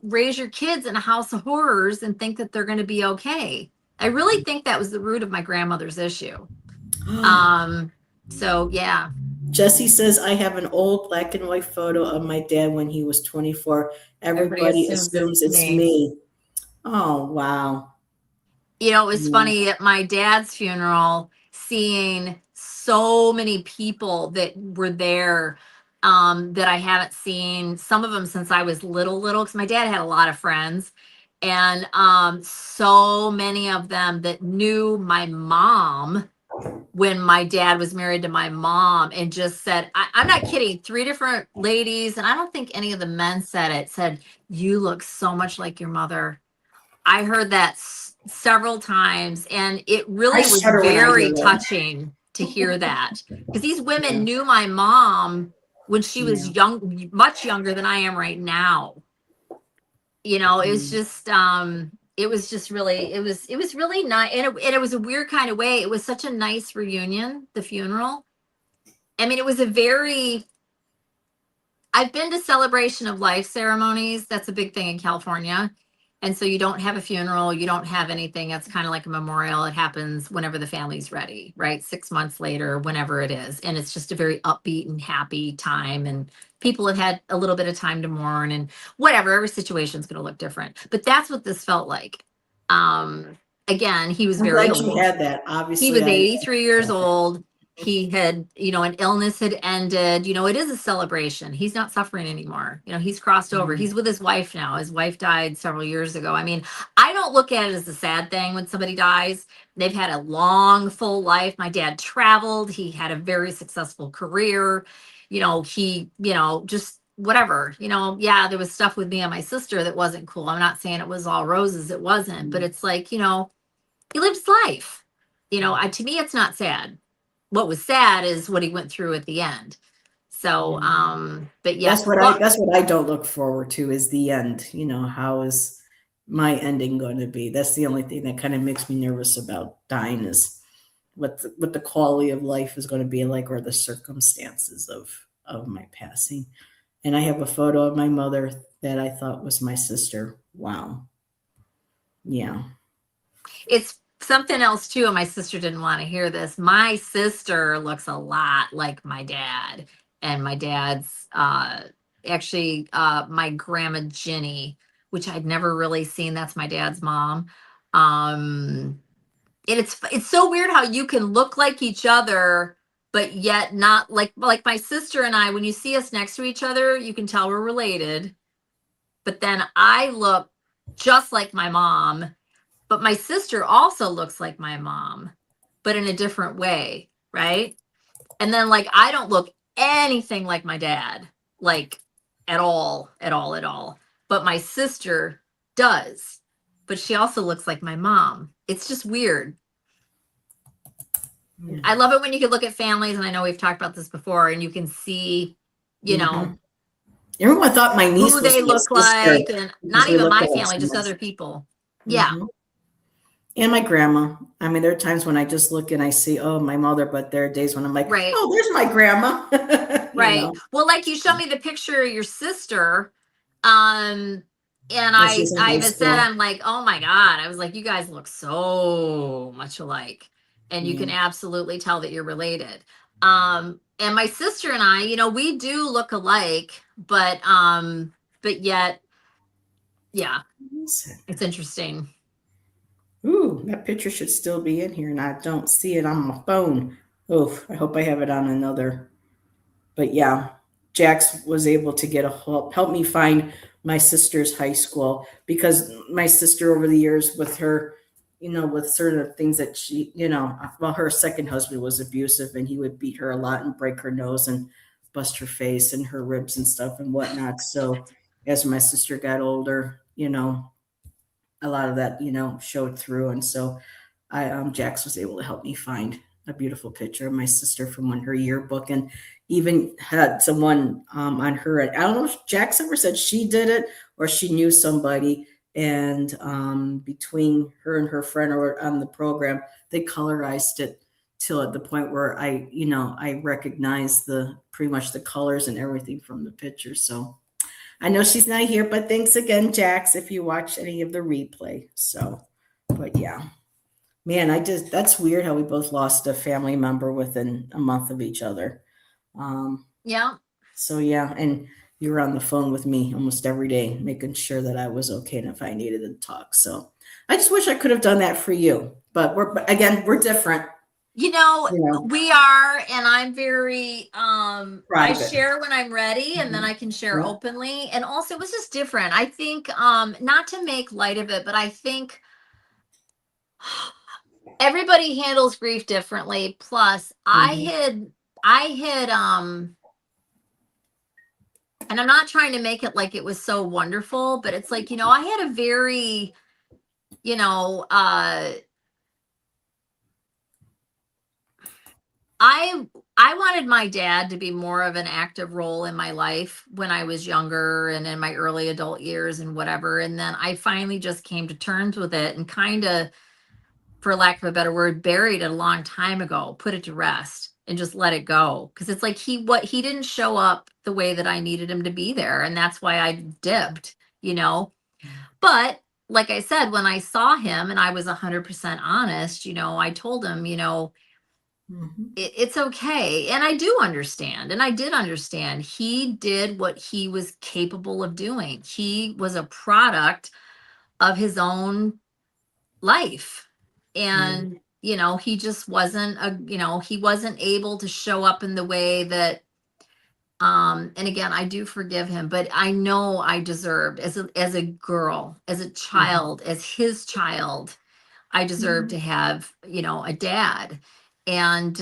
raise your kids in a house of horrors and think that they're going to be okay. I really think that was the root of my grandmother's issue. So yeah. Jesse says, I have an old black and white photo of my dad when he was 24. Everybody assumes it's me. Oh, wow. It was funny at my dad's funeral, seeing so many people that were there that I haven't seen, some of them since I was little, because my dad had a lot of friends, and so many of them that knew my mom when my dad was married to my mom, and just said, I'm not kidding, 3 different ladies, and I don't think any of the men said, you look so much like your mother. I heard that several times, and it really was very touching to hear that, because these women knew my mom when she was young, much younger than I am right now. It was just it was really nice, and it was a weird kind of way. It was such a nice reunion, the funeral. I mean, it was I've been to celebration of life ceremonies. That's a big thing in California. And so you don't have a funeral, you don't have anything. It's kind of like a memorial. It happens whenever the family's ready, right? 6 months later, whenever it is. And it's just a very upbeat and happy time. And people have had a little bit of time to mourn and whatever. Every situation's going to look different. But that's what this felt like. Again, he was I'm very glad you old. had that. He Obviously, was I 83 years got that. old. He had, an illness had ended. It is a celebration. He's not suffering anymore. He's crossed over. Mm. He's with his wife now. His wife died several years ago. I mean, I don't look at it as a sad thing when somebody dies. They've had a long, full life. My dad traveled. He had a very successful career. Just whatever. Yeah, there was stuff with me and my sister that wasn't cool. I'm not saying it was all roses. It wasn't. But it's like, he lived his life. To me, it's not sad. What was sad is what he went through at the end. So, but That's yes, what I well, that's what I don't look forward to is the end. How is my ending going to be? That's the only thing that kind of makes me nervous about dying is what the quality of life is going to be like or the circumstances of my passing. And I have a photo of my mother that I thought was my sister. Wow. Yeah. it's something else too. And my sister didn't want to hear this. My sister looks a lot like my dad, and my dad's actually my grandma Ginny, which I'd never really seen. That's my dad's mom. Um, and it's so weird how you can look like each other but yet not like my sister and I. When you see us next to each other, you can tell we're related, but then I look just like my mom, but my sister also looks like my mom, but in a different way, right? And then like I don't look anything like my dad, like at all, at all, at all, but my sister does, but she also looks like my mom. It's just weird. Yeah. I love it when you can look at families, and I know we've talked about this before, and you can see, you know, Mhm. Everyone thought my niece who was they my look sister like, and because not we even looked my alike family, so just much. other people. Yeah. Mhm. And my grandma. I mean, there are times when I just look and I see, oh, my mother, but there are days when I'm like, Right. oh, there's my grandma. you Right. know, Well, like you showed me the picture of your sister, um, and when I she's in I high even said, school. I'm like, oh my God. I was like, you guys look so much alike. And you can Yeah. absolutely tell that you're related. And my sister and I, we do look alike, but yet, yeah, it's interesting. Ooh, that picture should still be in here, and I don't see it on my phone. Oh, I hope I have it on another. But yeah, Jax was able to get a help me find my sister's high school because my sister over the years with her, with certain things that she, well, her second husband was abusive and he would beat her a lot and break her nose and bust her face and her ribs and stuff and whatnot. So as my sister got older, a lot of that, showed through. And so Jax was able to help me find a beautiful picture of my sister from her yearbook and even had someone on her. I don't know if Jax ever said she did it or she knew somebody. And between her and her friend or on the program, they colorized it till at the point where I recognized the pretty much the colors and everything from the picture. So I know she's not here, but thanks again, Jax, if you watch any of the replay. So, but yeah, man, that's weird how we both lost a family member within a month of each other. Um, Yeah. so yeah, and you were on the phone with me almost every day, making sure that I was okay and if I needed to talk. So I just wish I could have done that for you, but we're different, We are, and I'm very I private. share when I'm ready, and then Mhm. I can share Yeah. openly. And also it was just different. I think not to make light of it, but I think everybody handles grief differently. Plus, Mhm. I had and I'm not trying to make it like it was so wonderful, but it's like, I had a very, you know, uh I I wanted my dad to be more of an active role in my life when I was younger and in my early adult years and whatever. And then I finally just came to terms with it and kind of, for lack of a better word, buried it a long time ago, put it to rest. and just let it go. Cause it's like he didn't show up the way that I needed him to be there. And that's why I dipped, you know. But like I said, when I saw him and I was 100% honest, I told him, Mhm. it's okay. And I do understand. And I did understand. He did what he was capable of doing. He was a product of his own life. Yeah. And, he just wasn't he wasn't able to show up in the way that, and again, I do forgive him, but I know I deserved as a girl, as a Mhm. child, as his child, I deserve Mhm. to have, a dad. And,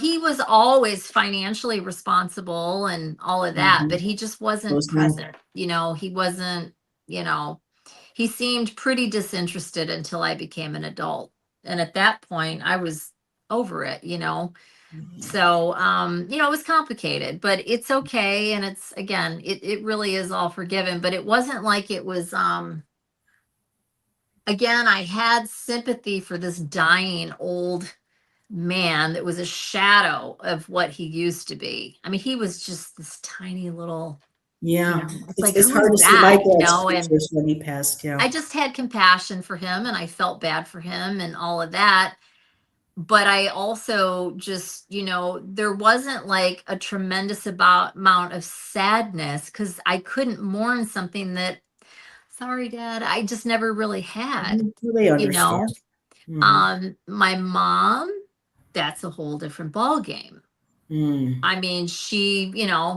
he was always financially responsible and all of that, but Mhm. he just wasn't Those men. present. He wasn't, you know, he seemed pretty disinterested until I became an adult. And at that point, I was over it. So, it was complicated, but it's okay. And it's, again, it really is all forgiven, but it wasn't like it was, again, I had sympathy for this dying old man that was a shadow of what he used to be. I mean, he was just this tiny little, Yeah. it's It's like, it's who is hard to see my that? dad's pictures when he passed, yeah. I just had compassion for him and I felt bad for him and all of that. But I also just, there wasn't like a tremendous amount of sadness because I couldn't mourn something that, sorry, Dad, I just never really had, Mhm. Well, they you understand. know. Mhm. My mom, that's a whole different ball game. Mm. I mean, she,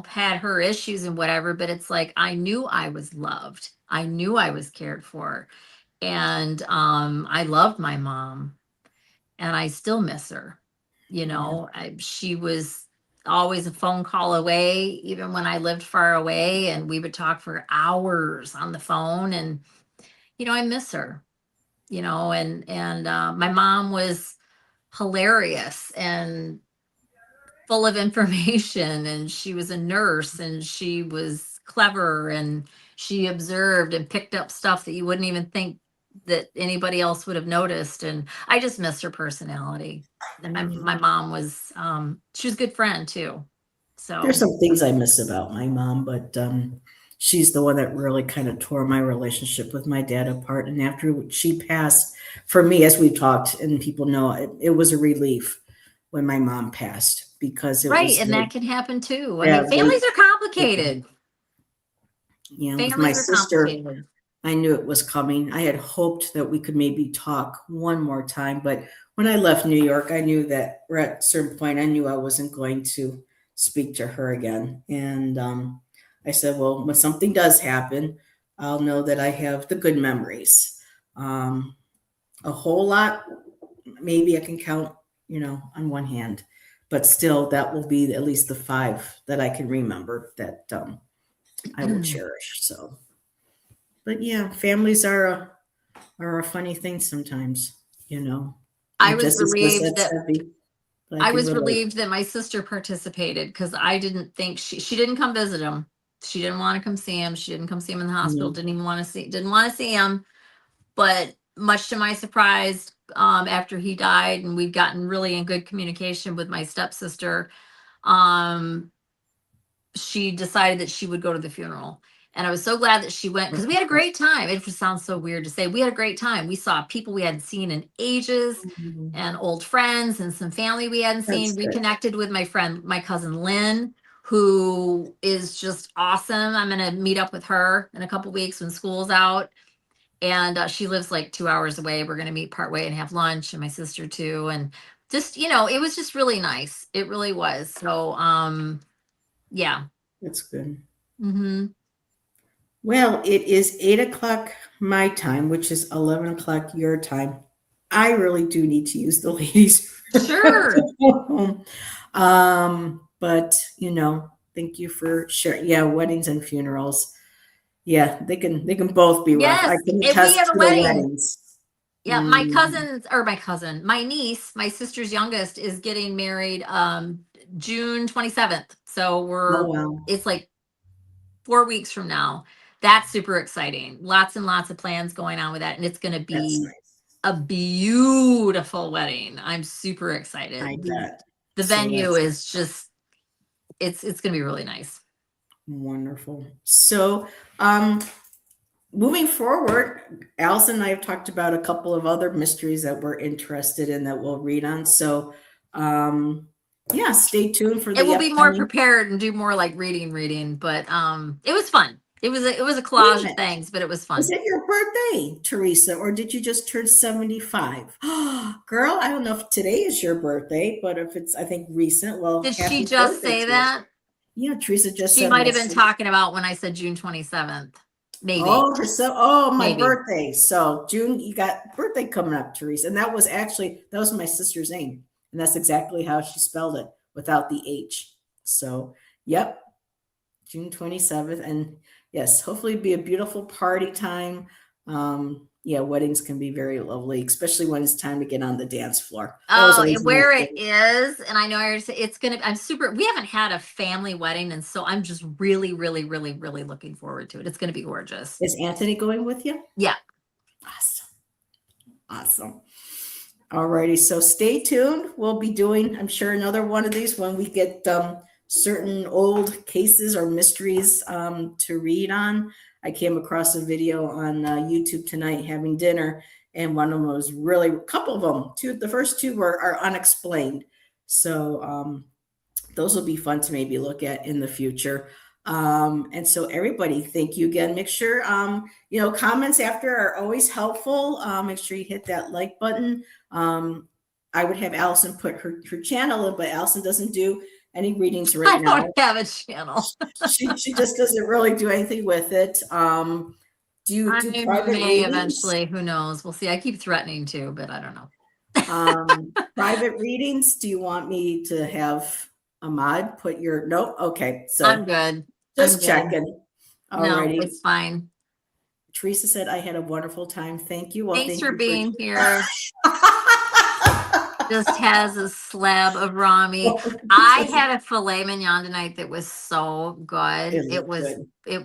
had her issues and whatever, but it's like I knew I was loved. I knew I was cared for. And I loved my mom and I still miss her. Yeah. She was always a phone call away, even when I lived far away, and we would talk for hours on the phone. And, I miss her, and my mom was hilarious and full of information and she was a nurse and she was clever and she observed and picked up stuff that you wouldn't even think that anybody else would have noticed. And I just miss her personality. And my mom was she was a good friend too. There's So some things I miss about my mom, but she's the one that really kind of tore my relationship with my dad apart. And after she passed, for me, as we talked, and people know, it was a relief when my mom passed because it right, was and like that can happen too. I mean, that weight. families are complicated. With my Families are sister, complicated. I knew it was coming. I had hoped that we could maybe talk one more time, but when I left New York, I knew that we're at a certain point, I knew I wasn't going to speak to her again. And I said, well, when something does happen, I'll know that I have the good memories. Um, a whole lot, maybe I can count, on one hand, but still, that will be at least the five that I can remember that I will cherish. So, but yeah, families are a funny thing sometimes, you know. I And was Jesse says relieved that's that heavy, but I I can was relate. relieved that my sister participated because I didn't think she didn't come visit him. She didn't want to come see him. She didn't come see him in the hospital. No, Didn't want to see him. But much to my surprise, after he died, and we've gotten really in good communication with my stepsister, um, she decided that she would go to the funeral. And I was so glad that she went because we had a great time. It just sounds so weird to say. We had a great time. We saw people we hadn't seen in ages mhm, and old friends and some family we hadn't seen. that's We good. connected with my cousin Lynn, who is just awesome. I'm going to meet up with her in a couple weeks when school's out. And she lives like 2 hours away. We're going to meet partway and have lunch, and my sister too. And just, it was just really nice. It really was. So, yeah. That's good. Hmm. Well, it is 8 o'clock my time, which is 11 o'clock your time. I really do need to use the ladies' Sure. restroom. But thank you for sharing. Yeah, weddings and funerals. Yeah, they can both be rough. I Yes. can If we attest have a to the wedding, weddings. yeah, Mm. my niece, my sister's youngest, is getting married June 27th. So Oh wow, it's like 4 weeks from now. That's super exciting. Lots and lots of plans going on with that. And it's going to that's be nice. a beautiful wedding. I'm super I excited. bet. The So venue that's is just, it's going to be really nice. wonderful. So, moving forward, Allyson and I have talked about a couple of other mysteries that we're interested in that we'll read on. So, yeah, stay tuned for It the will be more upcoming. prepared and do more like reading, but it was fun. It was a collage of things, but it was fun. Is it your birthday, Teresa, or did you just turn 75? Girl, I don't know if today is your birthday, but if it's, I think, recent, well, Did she happy just birthday say to you. that? Yeah, Teresa just She said might my have been talking about when I said June 27th. Maybe. Oh, my Maybe. birthday. So June, you got birthday coming up, Teresa. And that was my sister's name. And that's exactly how she spelled it without the H. So, yep, June 27th. And yes, hopefully be a beautiful party time. Yeah, weddings can be very lovely, especially when it's time to get on the dance floor. That was Oh, always and my where it thing. is, and I know I already said it's gonna. We haven't had a family wedding, and so I'm just really, really, really, really looking forward to it. It's gonna be gorgeous. Is Anthony going with you? Yeah. Awesome. Awesome. Alrighty, so stay tuned. We'll be doing, I'm sure, another one of these when we get certain old cases or mysteries to read on. I came across a video on YouTube tonight having dinner, and one of them was really, a couple of them, the first two are unexplained. So those will be fun to maybe look at in the future. And so everybody, thank you again. Make sure, comments after are always helpful. Make sure you hit that like button. I would have Allyson put her channel in, but Allyson doesn't do any readings right now. I don't have a channel. she just doesn't really do anything with it. Do you do private readings? Eventually, who knows? We'll see. I keep threatening to, but I don't know. Private readings, do you want me to have Ahmad put your nope? Okay, so I'm good. Just checking. Alrighty. No, it's fine. Teresa said I had a wonderful time. Thank you. Well, Thanks thank for you being here. Just has a slab of Rami. I had a filet mignon tonight that was so good. It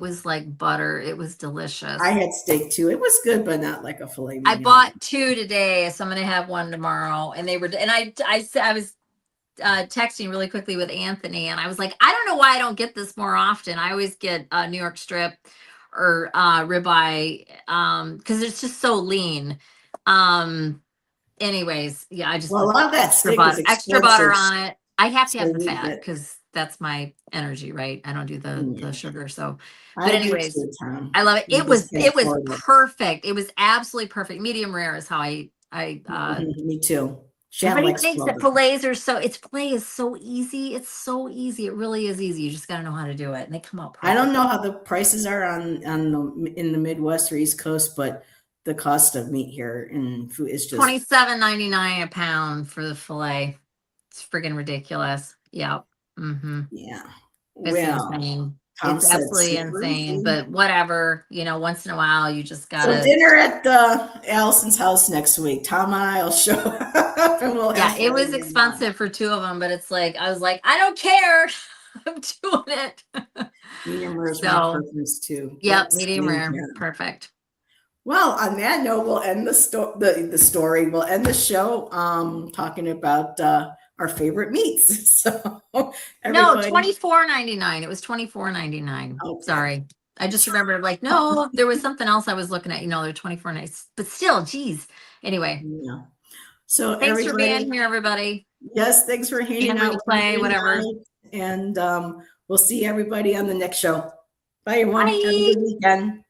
was like butter. It was delicious. I had steak too. It was good, but not like a filet mignon. I bought 2 today, so I'm gonna have one tomorrow. And I was texting really quickly with Anthony, and I was like, I don't know why I don't get this more often. I always get a New York strip or ribeye because it's just so lean. Anyways, yeah, I just a lot of that extra butter on it. I have to have the fat because that's my energy, right? I don't do the sugar. So, but anyways, I love it. It was perfect. It was absolutely perfect. Medium rare is how I me too. Everybody thinks that fillets are filet is so easy. It's so easy. It really is easy. You just got to know how to do it, and they come out perfect. I don't know how the prices are in the Midwest or East Coast, but the cost of meat here in food is just $27.99 a pound for the fillet. It's friggin' ridiculous. Yep. Mm-hmm. Yeah. It's insane. It's absolutely insane, but whatever, once in a while you just gotta. So dinner at Allyson's house next week. Tom and I will show up and we'll have it was expensive for 2 of them, but it's like, I was like, I don't care. I'm doing it. Medium rare is my preference too. Yep, medium rare. Perfect. Well, on that note, we'll end the story. We'll end the show talking about our favorite meats. So no, $24.99. It was $24.99. Okay. Sorry. I just remembered no, there was something else I was looking at, they're $24.99. But still, geez. Anyway. Yeah. So thanks for being here, everybody. Yes, thanks for hanging out. Whatever. And we'll see everybody on the next show. Bye, everyone. Bye. Have a good weekend.